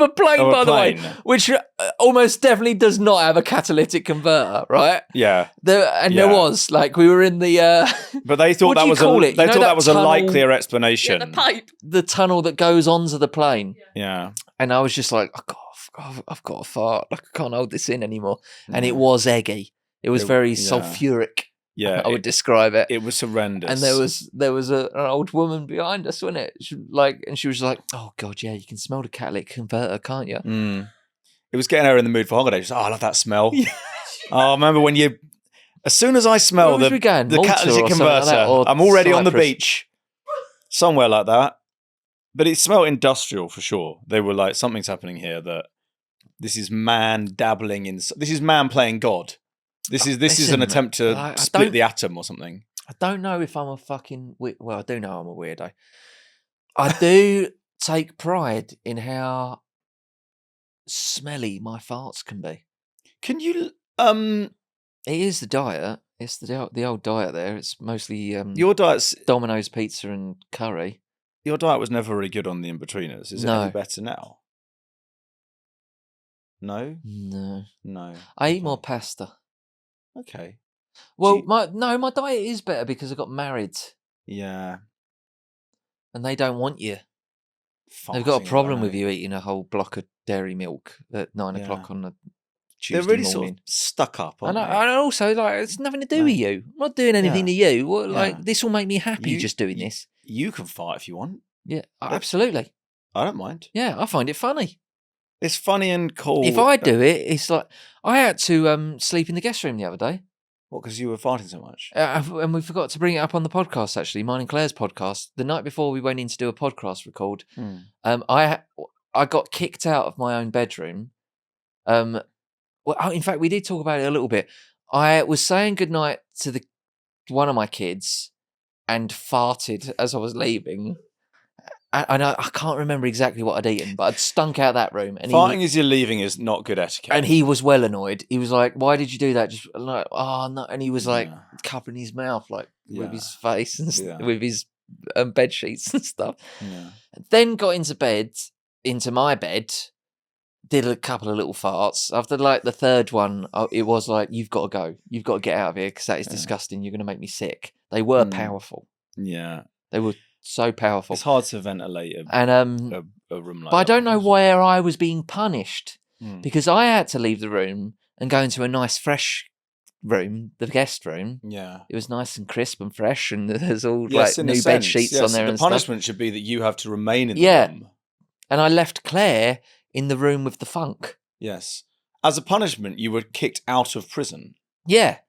a plane, by the way, which almost definitely does not have a catalytic converter, right? Yeah, there was we were in the. But they thought that was a likelier explanation. Yeah, the pipe, the tunnel that goes onto the plane. Yeah, and I was just like, oh God. I've got a fart. I can't hold this in anymore. And it was eggy. It was very sulfuric. Yeah, I would describe it. It was horrendous. And there was an old woman behind us, wasn't it? She was like, "Oh God, yeah, you can smell the catalytic converter, can't you?" Mm. It was getting her in the mood for holidays. She's like, I love that smell. I remember when as soon as I smell the catalytic converter, I'm already on the beach. somewhere like that. But it smelled industrial for sure. They were like, something's happening here. That this is man dabbling in. This is man playing God. This is Listen, an attempt to I split don't- the atom or something. I don't know if I'm a fucking. Well, I do know I'm a weirdo. I do take pride in how smelly my farts can be. Can you? It is the diet. It's the old diet there. It's mostly Your diet's Domino's pizza and curry. Your diet was never really good on the Inbetweeners. Is it No. any better now? No? No. I eat more pasta. Okay. Well, you- my diet is better because I got married Yeah. and they don't want you. They've got a Farting problem away. with you eating a whole block of dairy milk at 9 Yeah. o'clock on a They're Tuesday really morning. sort of stuck up, aren't And they? also, like, it's nothing to do No. with you. I'm not doing anything to you. Well, Yeah. like, this will make me happy You- just doing you- this. You can fart if you want. Yeah, absolutely. I don't mind. Yeah, I find it funny. It's funny and cool. If I do it, it's like I had to sleep in the guest room the other day, What, because you were farting so much? and we forgot to bring it up on the podcast. Actually, mine and Claire's podcast. The night before we went in to do a podcast record, I got kicked out of my own bedroom. Well, in fact, we did talk about it a little bit. I was saying goodnight to one of my kids and farted as I was leaving. And I can't remember exactly what I'd eaten, but I'd stunk out that room. And Farting as you're leaving is not good etiquette. and he was well annoyed. He was like, "Why did you do that?" Just like, "Oh no!" And he was like Yeah. cupping his mouth like with Yeah. his face and Yeah. with his bed sheets and stuff. Yeah. Then got into my bed, did a couple of little farts. After like the third one, it was like, "You've got to go. You've got to get out of here because that is disgusting. You're going to make me sick." They were powerful. Yeah. They were so powerful. It's hard to ventilate a And room like but I that. don't know where I was being punished Mm. because I had to leave the room and go into a nice fresh room, the guest room. Yeah. It was nice and crisp and fresh, and there's all Yes, like in a new bed sense, sheets yes. on there The and stuff. punishment should be that you have to remain in the Yeah. room. And I left Claire in the room with the funk. Yes. As a punishment, you were kicked out of prison. Yeah,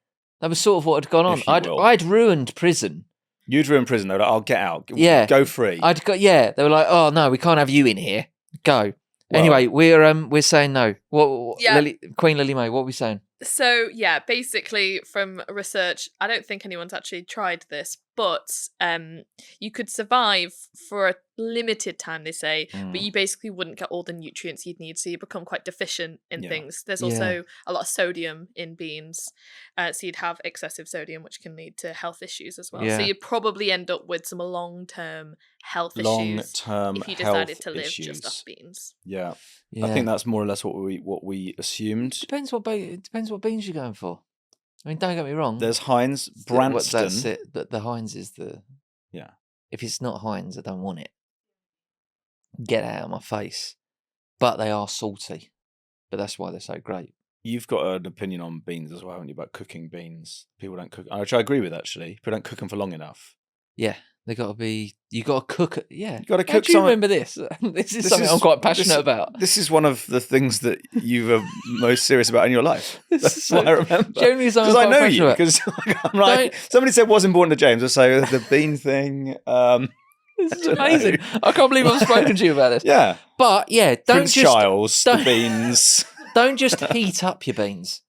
that was sort of what had gone on. If you will. I'd ruined prison. You'd were in prison. They were like, "I'll get out. Yeah. Go free." They were like, "Oh no, we can't have you in here. Go." Well- Anyway, we're saying no. What Yeah. Queen Lily May, what are we saying? So yeah, basically from research, I don't think anyone's actually tried this, but you could survive for a limited time, they say, but you basically wouldn't get all the nutrients you'd need, so you become quite deficient in Yeah. things. There's Yeah. also a lot of sodium in beans, so you'd have excessive sodium, which can lead to health issues as well. Yeah. So you'd probably end up with some long-term health issues Long-term if you decided health to live issues. just off beans. Yeah. Yeah. I think that's more or less what we assumed. Depends what beans you're going for. I mean, don't get me wrong. There's Heinz, That's Branston. it. But the Heinz is the. Yeah. If it's not Heinz, I don't want it. Get out of my face. But they are salty. But that's why they're so great. You've got an opinion on beans as well, haven't you, about cooking beans? People don't cook, which I agree with actually. People don't cook them for long enough. Yeah, they got to be. You got to cook it. Yeah, You got to How cook do you something. remember this? This is something I'm quite passionate about. This is one of the things that you are most serious about in your life. This That's is what so- I remember. Generally, something Because I'm I quite know you. passionate about. Because I'm like, somebody said what's important to James. I say the bean thing. This is don't know. amazing. I can't believe I've spoken to you about this. Yeah. But yeah, don't Prince just Charles, the don't- beans. don't just heat up your beans.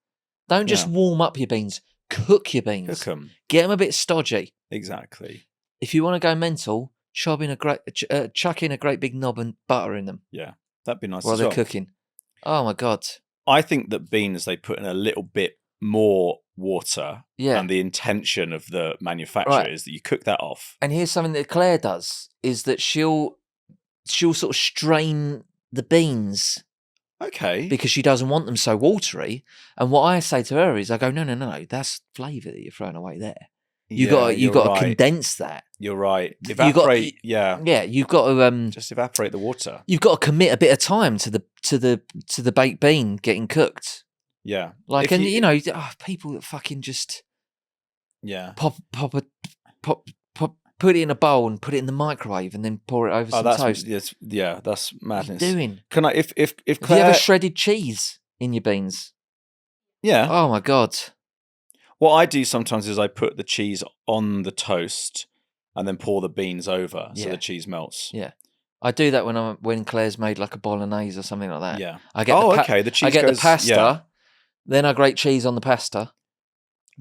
Don't just Yeah. warm up your beans. Cook your beans. Cook them. Get them a bit stodgy. Exactly. If you want to go mental, chuck in a great big knob and butter in them Yeah. That'd be nice while as they're well. cooking. Oh my god. I think that beans, they put in a little bit more water. Yeah. And the intention of the manufacturer Right. is that you cook that off. And here's something that Claire does is that she'll sort of strain the beans Okay. because she doesn't want them so watery. And what I say to her is, I go, no, that's flavour that you're throwing away there. You got you're to right. condense that. You're right. You got- Evaporate. Yeah. Yeah, you've got to Just evaporate the water. you've got to commit a bit of time to the baked bean getting cooked. Yeah. Like, If and you know, people that fucking just Yeah. put it in a bowl and put it in the microwave and then pour it over Oh, some that's toast. yes, yeah. That's What are madness. you doing? Can I? If Have you Claire, ever shredded cheese in your beans? yeah. Oh my god! What I do sometimes is I put the cheese on the toast and then pour the beans over so Yeah. the cheese melts. Yeah. I do that when Claire's made like a bolognese or something like that. Yeah. I get okay. The cheese I get goes, the pasta, yeah. then I grate cheese on the pasta.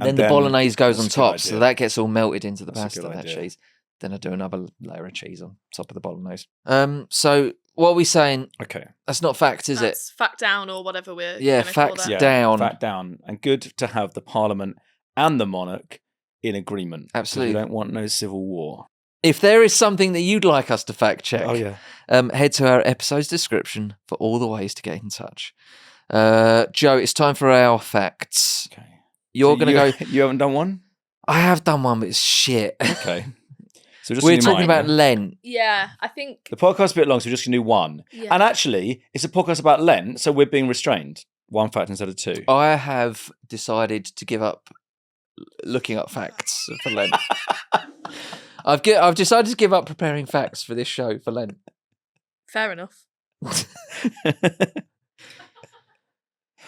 And Then the bolognese goes on that's a good top, so idea. that gets all melted into the That's a pasta, good that idea. cheese. Then I do another layer of cheese on top of the bolognese. So what are we saying? Okay. That's not fact, is That's fact down or whatever we're Yeah, gonna call facts that. Yeah. down. Fact down. And good to have the Parliament and the monarch in agreement. 'cause Absolutely. We don't want no civil war. If there is something that you'd like us to fact check, Oh, yeah. head to our episode's description for all the ways to get in touch. Joe, it's time for our facts. Okay. You're So going to go... You haven't done one? I have done one, but it's shit. Okay. So just We're in your talking mind, about Lent. Yeah, I think. the podcast's a bit long, so we're just going to do one. Yeah. And actually, it's a podcast about Lent, so we're being restrained. One fact instead of two. I have decided to give up looking up facts for Lent. I've decided to give up preparing facts for this show for Lent. Fair enough.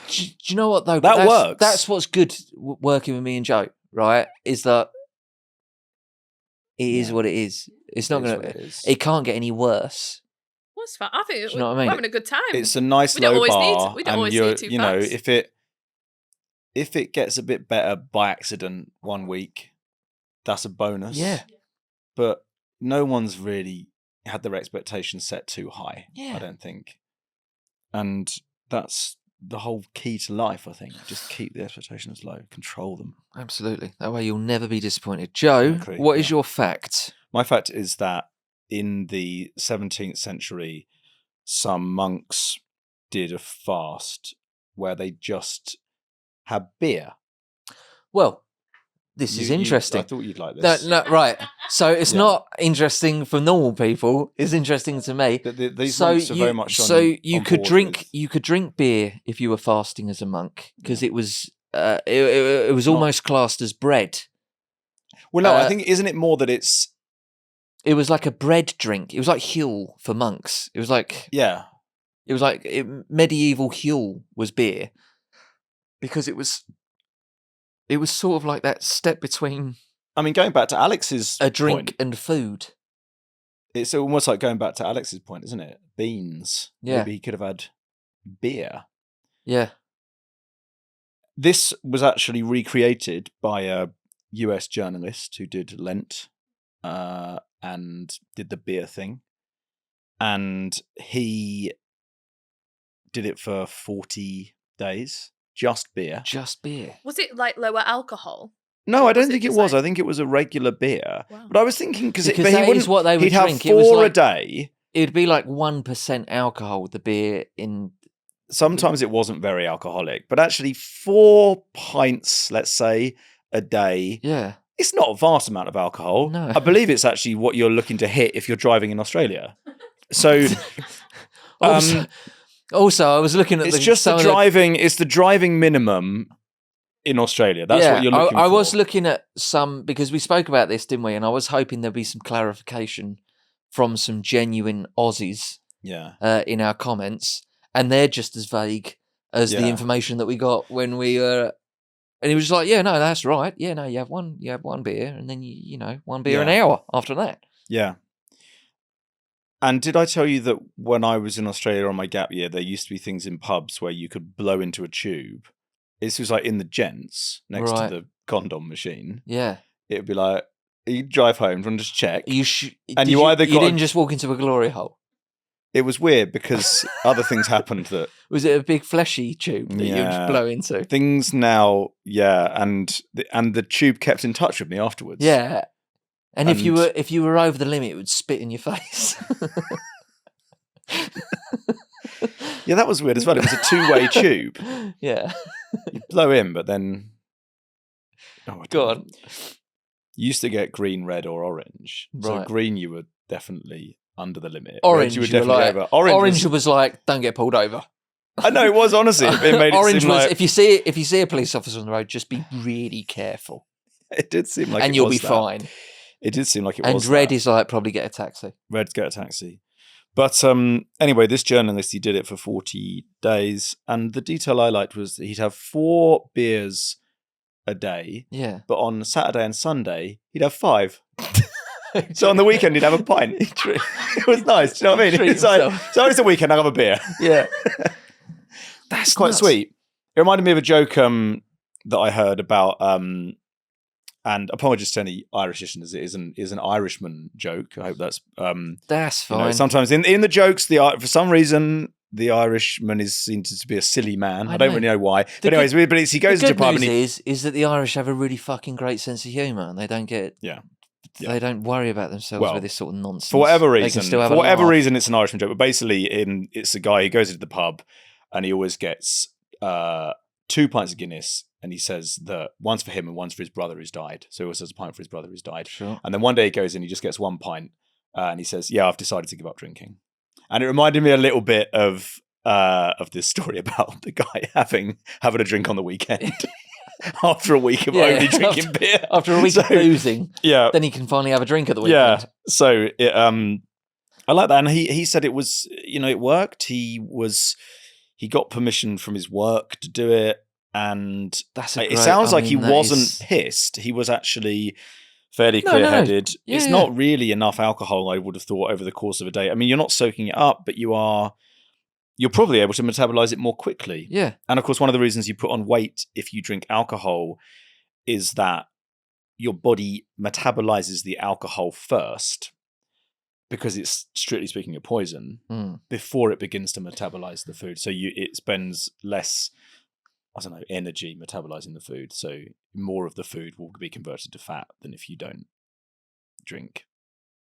Do you know what though? That works. That's what's good working with me and Joe, right? Is that it is Yeah. what it is. It's not It is going what to. it is. It can't get any worse. What's fun? I think you know what I mean? we're having a good time. It's a nice We don't low always bar. need- we don't and always you're, need two you know, facts. if it gets a bit better by accident one week, that's a bonus. Yeah. But no one's really had their expectations set too high. Yeah. I don't think. And that's the whole key to life, I think. Just keep the expectations low, control them. Absolutely. That way you'll never be disappointed. Joe, Exactly, what is yeah. your fact? My fact is that in the 17th century, some monks did a fast where they just had beer. Well, this is interesting. I thought you'd like this. No, right. So it's Yeah. not interesting for normal people. It's interesting to me. These monks are very much on, so you on could board drink with- you could drink beer if you were fasting as a monk because it was it was Not- almost classed as bread. Well, no, I uh, think isn't it more that it's It was like a bread drink. It was like Huel for monks. It was like medieval Huel was beer because it was sort of like that step between I mean, going back to Alex's a drink point, and food. it's almost like going back to Alex's point, isn't it? Beans. Yeah. Maybe he could have had beer. Yeah. This was actually recreated by a US journalist who did Lent and did the beer thing. And he did it for 40 days, just beer. Just beer. Was it like lower alcohol? No, I Was don't it think it just was. like- I think it was a regular beer. Wow. But I was thinking Because but he that wouldn't. is what they would he'd have drink. It was 4 a like- day. It'd be like 1% alcohol, the beer in. Sometimes it wasn't very alcoholic, but actually 4 pints, let's say, a day. Yeah. It's not a vast amount of alcohol. No. I believe it's actually what you're looking to hit if you're driving in Australia. So Also, I was looking at it's the. just some the of driving. It's the driving minimum in Australia. That's what you're looking I for. was looking at some because we spoke about this, didn't we? And I was hoping there'd be some clarification from some genuine Aussies Yeah. in our comments, and they're just as vague as the Yeah. information that we got when we were. And he was just like, "Yeah, no, that's right. Yeah, no, you have one beer, and then you know, one beer an Yeah. hour after that." Yeah. And did I tell you that when I was in Australia on my gap year, there used to be things in pubs where you could blow into a tube. This was like in the gents next Right. to the condom machine. Yeah, It would be like, you drive home and just check. and And you either got a- didn't just walk into a glory hole. It was weird because other things happened that Was it a big fleshy tube that you Yeah. just blow into? things now, and the tube kept in touch with me afterwards. Yeah. And if you And- were over the limit, it would spit in your face. Yeah, that was weird as well. It was a two-way tube. Yeah. You blow in, but then I Go don't on. know. You used to get green, red, or orange. So Right. green, you were definitely under the limit. Red, Orange, you were you were definitely like, over. Orange was like, don't get pulled over. I know it was honestly. It made it Orange seem was like if you see a police officer on the road, just be really careful, it did seem like, and it you'll was be that. fine. It did seem like it And was. red that. is like probably get a taxi. Red's get a taxi. But anyway, this journalist, he did it for 40 days. And the detail I liked was that he'd have 4 beers a day, Yeah. but on Saturday and Sunday, he'd have 5. So on the weekend, he'd have a pint. It was nice. Do you know what I mean? Treat It's like, himself. so it's a weekend, I'll have a beer. Yeah. That's It's quite nuts. sweet. It reminded me of a joke that I heard about, and apologies to any Irish listeners, it is an Irishman joke. I hope that's That's you know, fine. sometimes in the jokes, for some reason the Irishman is seen to be a silly man. I don't know. really know why. The But anyways, he goes the into a good pub news and he is that the Irish have a really fucking great sense of humour, and they don't get they don't worry about themselves Well, with this sort of nonsense. for whatever They can reason, still have a laugh. it's an Irishman joke. But basically, it's a guy who goes into the pub and he always gets 2 pints of Guinness, and he says that one's for him and one's for his brother who's died. So he always has a pint for his brother who's died. Sure. And then one day he goes in, he just gets 1 pint, and he says, "Yeah, I've decided to give up drinking." And it reminded me a little bit of this story about the guy having a drink on the weekend after a week of only drinking beer. After a week of boozing, Yeah. then he can finally have a drink at the weekend. Yeah. So it, I like that, and he said it was, it worked. He got permission from his work to do it, and it sounds like he wasn't pissed. He was actually fairly clear-headed. Yeah, it's not really enough alcohol, I would have thought, over the course of a day. I mean, you're not soaking it up, but you're probably able to metabolize it more quickly. Yeah. And of course, one of the reasons you put on weight if you drink alcohol is that your body metabolizes the alcohol first, because it's, strictly speaking, a poison, before it begins to metabolize the food. So it spends less, energy metabolizing the food. So more of the food will be converted to fat than if you don't drink,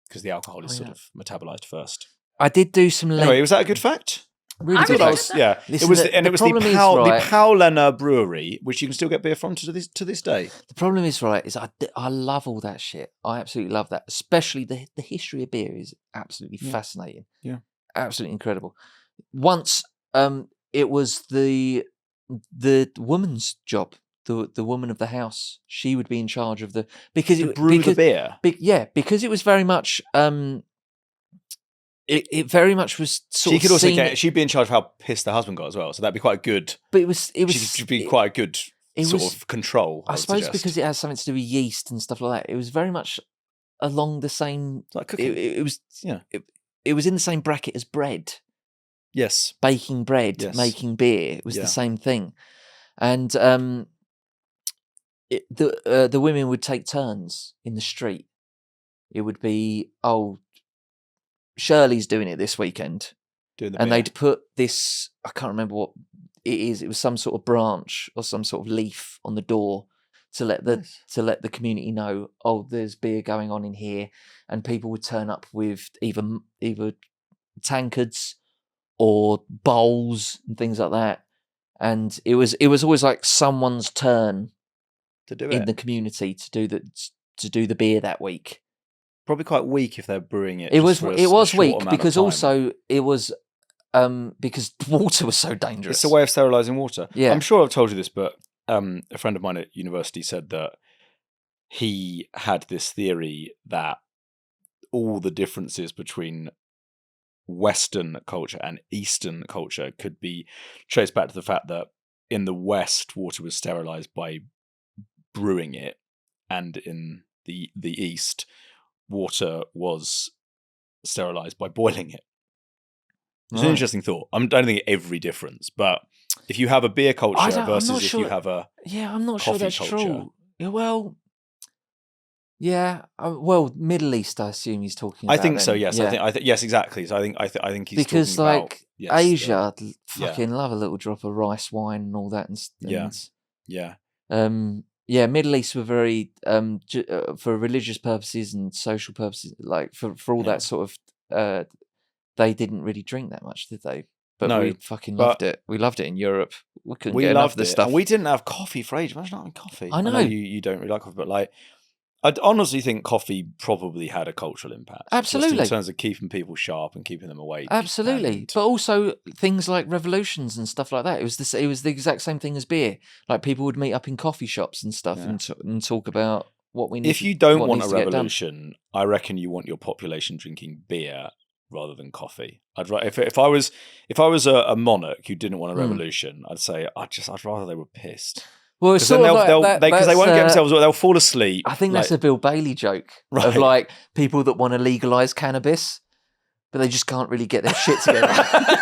because the alcohol is sort of metabolized first. I did do some lent. Anyway, was that a good fact? Really I good really fact. like that. Yeah. Listen, it was the the problem is, the Paulaner Brewery, which you can still get beer from to this day. The problem is, is I love all that shit. I absolutely love that. Especially the history of beer is absolutely fascinating. Yeah. Absolutely incredible. Once it was the woman's job, the woman of the house. She would be in charge of the the beer. Because it was very much it very much was sort of. She could also seen she'd be in charge of how pissed her husband got as well. So that'd be quite a good. But it was She'd be quite a good sort of control. I suppose because it has something to do with yeast and stuff like that. It was very much along the same. It's like cooking. It was it was in the same bracket as bread. Yes. Baking bread, Yes. making beer. It was Yeah. the same thing, and the women would take turns in the street. It would be, Shirley's doing it this weekend, Doing the and beer. they'd put this. I can't remember what it is. It was some sort of branch or some sort of leaf on the door to let the community know, there's beer going on in here, and people would turn up with either tankards or bowls and things like that, and it was always like someone's turn to do in it. the community to do the beer that week. Probably quite weak if they're brewing it. It was just for a weak short amount of because time. also it was because water was so dangerous. It's a way of sterilizing water. Yeah. I'm sure I've told you this, but a friend of mine at university said that he had this theory that all the differences between Western culture and Eastern culture could be traced back to the fact that in the West, water was sterilized by brewing it, and in the East, water was sterilized by boiling it. It's an Right. interesting thought. I don't think every difference, but if you have a beer culture I'm versus not if sure. you have a Yeah, I'm not sure coffee that's culture. true. Yeah, well, Middle East, I assume he's talking I about. think so. then. Yes, Yeah. I think yes, exactly. So I think he's Because talking about, like yes, Asia, yeah. fucking love a little drop of rice wine and all that. Yeah. Middle East were very for religious purposes and social purposes, like for all Yeah. that sort of. They didn't really drink that much, did they? But No, we fucking but- loved it. We loved it in Europe. We couldn't We get enough loved of this it. stuff. And we didn't have coffee for ages. Imagine not having coffee. I know. you don't really like coffee, but like I honestly think coffee probably had a cultural impact. just Absolutely. in terms of keeping people sharp and keeping them awake. Absolutely, And- but also things like revolutions and stuff like that. It was the exact same thing as beer. Like people would meet up in coffee shops and stuff Yeah. and talk about what we need. if you don't what want a needs to get done. revolution, I reckon you want your population drinking beer rather than coffee. If I was a monarch who didn't want a revolution, I'd say I'd rather they were pissed. Well, it's Because sort of like they won't get that's, themselves, they'll fall asleep. I think that's a Bill Bailey joke of Right. like people that want to legalize cannabis, but they just can't really get their shit together.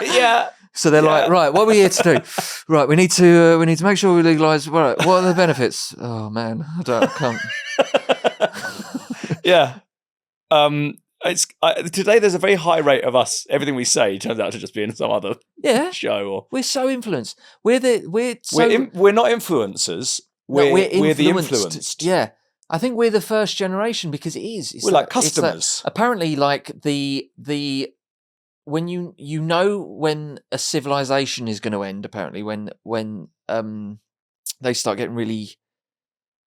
Yeah. So they're like, right, what are we here to do? Right, we need to make sure we legalize. Right, what are the benefits? Oh man, I can't. Yeah. Today there's a very high rate of us. Everything we say turns out to just be in some other show. Or We're so influenced. We're not influencers. We're the influenced. Yeah, I think we're the first generation because it is. It's we're like customers. Apparently, like the when you know when a civilization is going to end. Apparently, when they start getting really.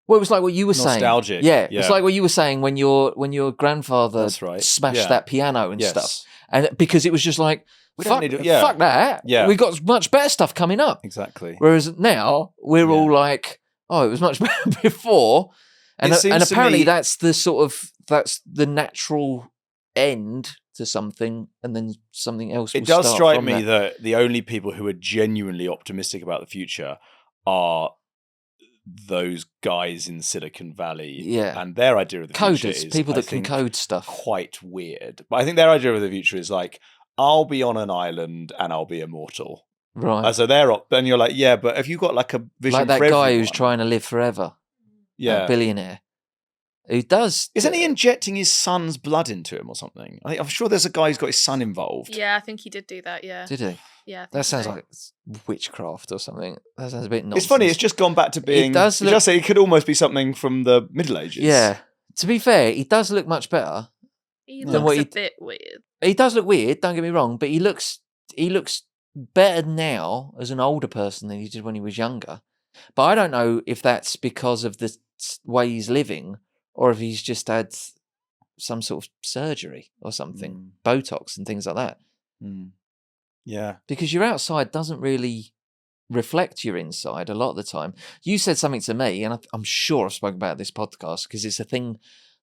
Well, it was like what you were Nostalgic. saying. Yeah, it's like what you were saying when your grandfather smashed that piano and stuff, and because it was just like fuck that. Yeah, we got much better stuff coming up. Exactly. Whereas now we're all like, oh, it was much better before, and apparently that's the natural end to something, and then something else. It does strike me that the only people who are genuinely optimistic about the future are those guys in Silicon Valley, and their idea of the future is people that can code stuff. Quite weird, but I think their idea of the future is like, I'll be on an island and I'll be immortal. Right. So then you're like, yeah, but have you got like a vision like that for guy everyone? who's trying to live forever? Yeah, a billionaire who does. Isn't he injecting his son's blood into him or something? I'm sure there's a guy who's got his son involved. Yeah, I think he did do that. Yeah. Did he? Yeah, that sounds like witchcraft or something. That sounds a bit nonsense. It's funny. It's just gone back to being. It could almost be something from the Middle Ages. Yeah. To be fair, he does look much better. He looks a bit weird. He does look weird. Don't get me wrong, but he looks better now as an older person than he did when he was younger. But I don't know if that's because of the way he's living or if he's just had some sort of surgery or something, Botox and things like that. Yeah. Because your outside doesn't really reflect your inside a lot of the time. You said something to me, and I'm sure I've spoken about this podcast because it's a thing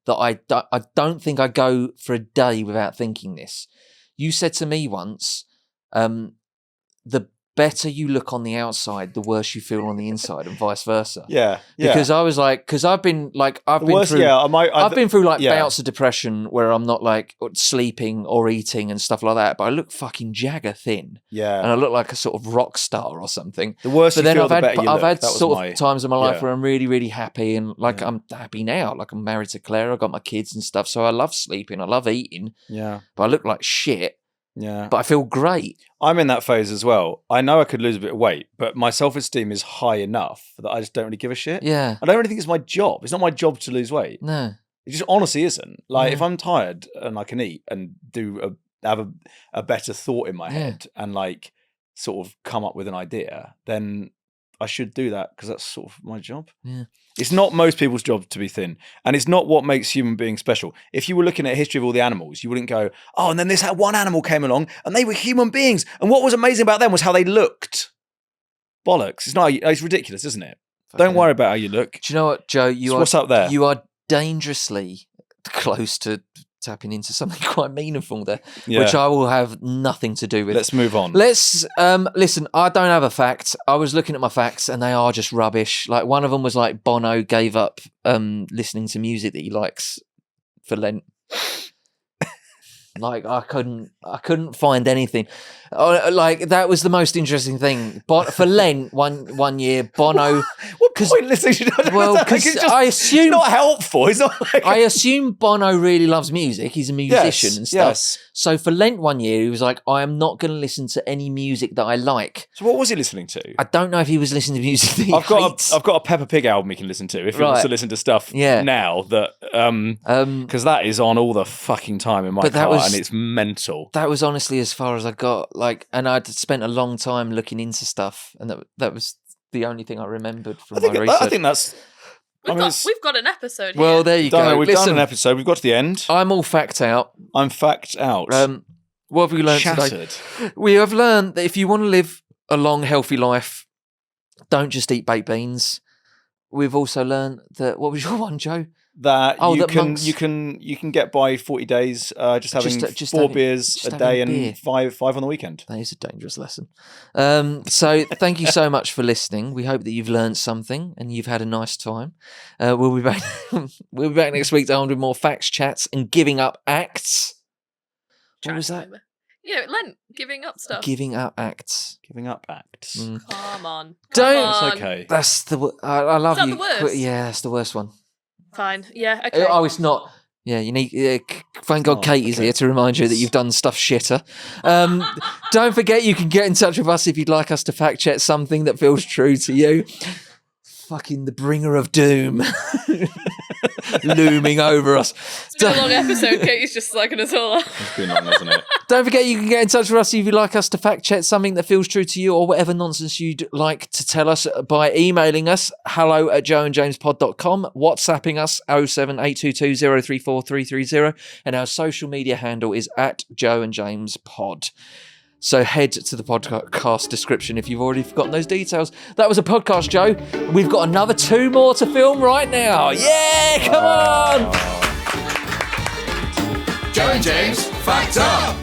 that I don't think I go for a day without thinking this. You said to me once, the better you look on the outside, the worse you feel on the inside, and vice versa. Yeah. Because I was like, I've been through bouts of depression where I'm not like sleeping or eating and stuff like that, but I look fucking jagger thin. Yeah. And I look like a sort of rock star or something. The worse you feel, the better you look. I've had sort of times in my life where I'm really, really happy and like I'm happy now. Like I'm married to Claire, I've got my kids and stuff, so I love sleeping, I love eating. Yeah. But I look like shit. Yeah. But I feel great. I'm in that phase as well. I know I could lose a bit of weight, but my self-esteem is high enough that I just don't really give a shit. Yeah. I don't really think it's my job. It's not my job to lose weight. No. It just honestly isn't. Like if I'm tired and I can eat and have a better thought in my head and like sort of come up with an idea, then I should do that because that's sort of my job. Yeah. It's not most people's job to be thin, and it's not what makes human beings special. If you were looking at a history of all the animals, you wouldn't go, oh, and then this one animal came along and they were human beings, and what was amazing about them was how they looked. Bollocks. It's ridiculous, isn't it? Don't worry about how you look. Do you know what, Joe? What's up there? You are dangerously close to tapping into something quite meaningful there, which I will have nothing to do with. Let's move on. Let's listen. I don't have a fact. I was looking at my facts, and they are just rubbish. Like one of them was like Bono gave up listening to music that he likes for Lent. Like I couldn't find anything. Like that was the most interesting thing. But for Lent one year, Bono. What pointless thing should I do? Well, because I assume it's not helpful. It's not. Like I assume Bono really loves music. He's a musician and stuff. Yes. So for Lent one year, he was like, I am not going to listen to any music that I like. So what was he listening to? I don't know if he was listening to music that he hates. I've got a Peppa Pig album he can listen to if he wants to listen to stuff now that because that is on all the fucking time in my car and it's mental. That was honestly as far as I got. Like, and I'd spent a long time looking into stuff, and that was the only thing I remembered from my research. I think that's. We've got an episode here. Well, there you go. We've done an episode. We've got to the end. I'm all fact out. I'm fact out. What have we learned today? We have learned that if you want to live a long, healthy life, don't just eat baked beans. We've also learned that, what was your one, Joe? that Oh, you that can monks- you can get by 40 days just having Just 4 having- beers just a having day a beer. and five on the weekend. That is a dangerous lesson. So thank you so much for listening. We hope that you've learned something and you've had a nice time. We'll be back. We'll be back next week to with more facts, chats, and giving up acts. What was that? Lent, giving up stuff. Giving up acts. Giving up acts. Come on. Don't- It's on. okay. That's the. I love Is that you. the worst? Yeah, that's the worst one. Fine. Yeah, okay. Oh, it's not. Yeah, you need. Thank God, Oh, Katie's okay. here to remind you that you've done stuff shitter. Don't forget, you can get in touch with us if you'd like us to fact check something that feels true to you. Fucking the bringer of doom looming over us. It's been a long episode. Katie's just slagging us all off. It's been long, hasn't it? Don't forget, you can get in touch with us if you'd like us to fact check something that feels true to you or whatever nonsense you'd like to tell us by emailing us hello@joeandjamespod.com, WhatsApping us 07822034330, and our social media handle is @joeandjamespod. So head to the podcast description if you've already forgotten those details. That was a podcast, Joe. We've got another 2 more to film right now. Yeah, come on! Joe and James, fact up!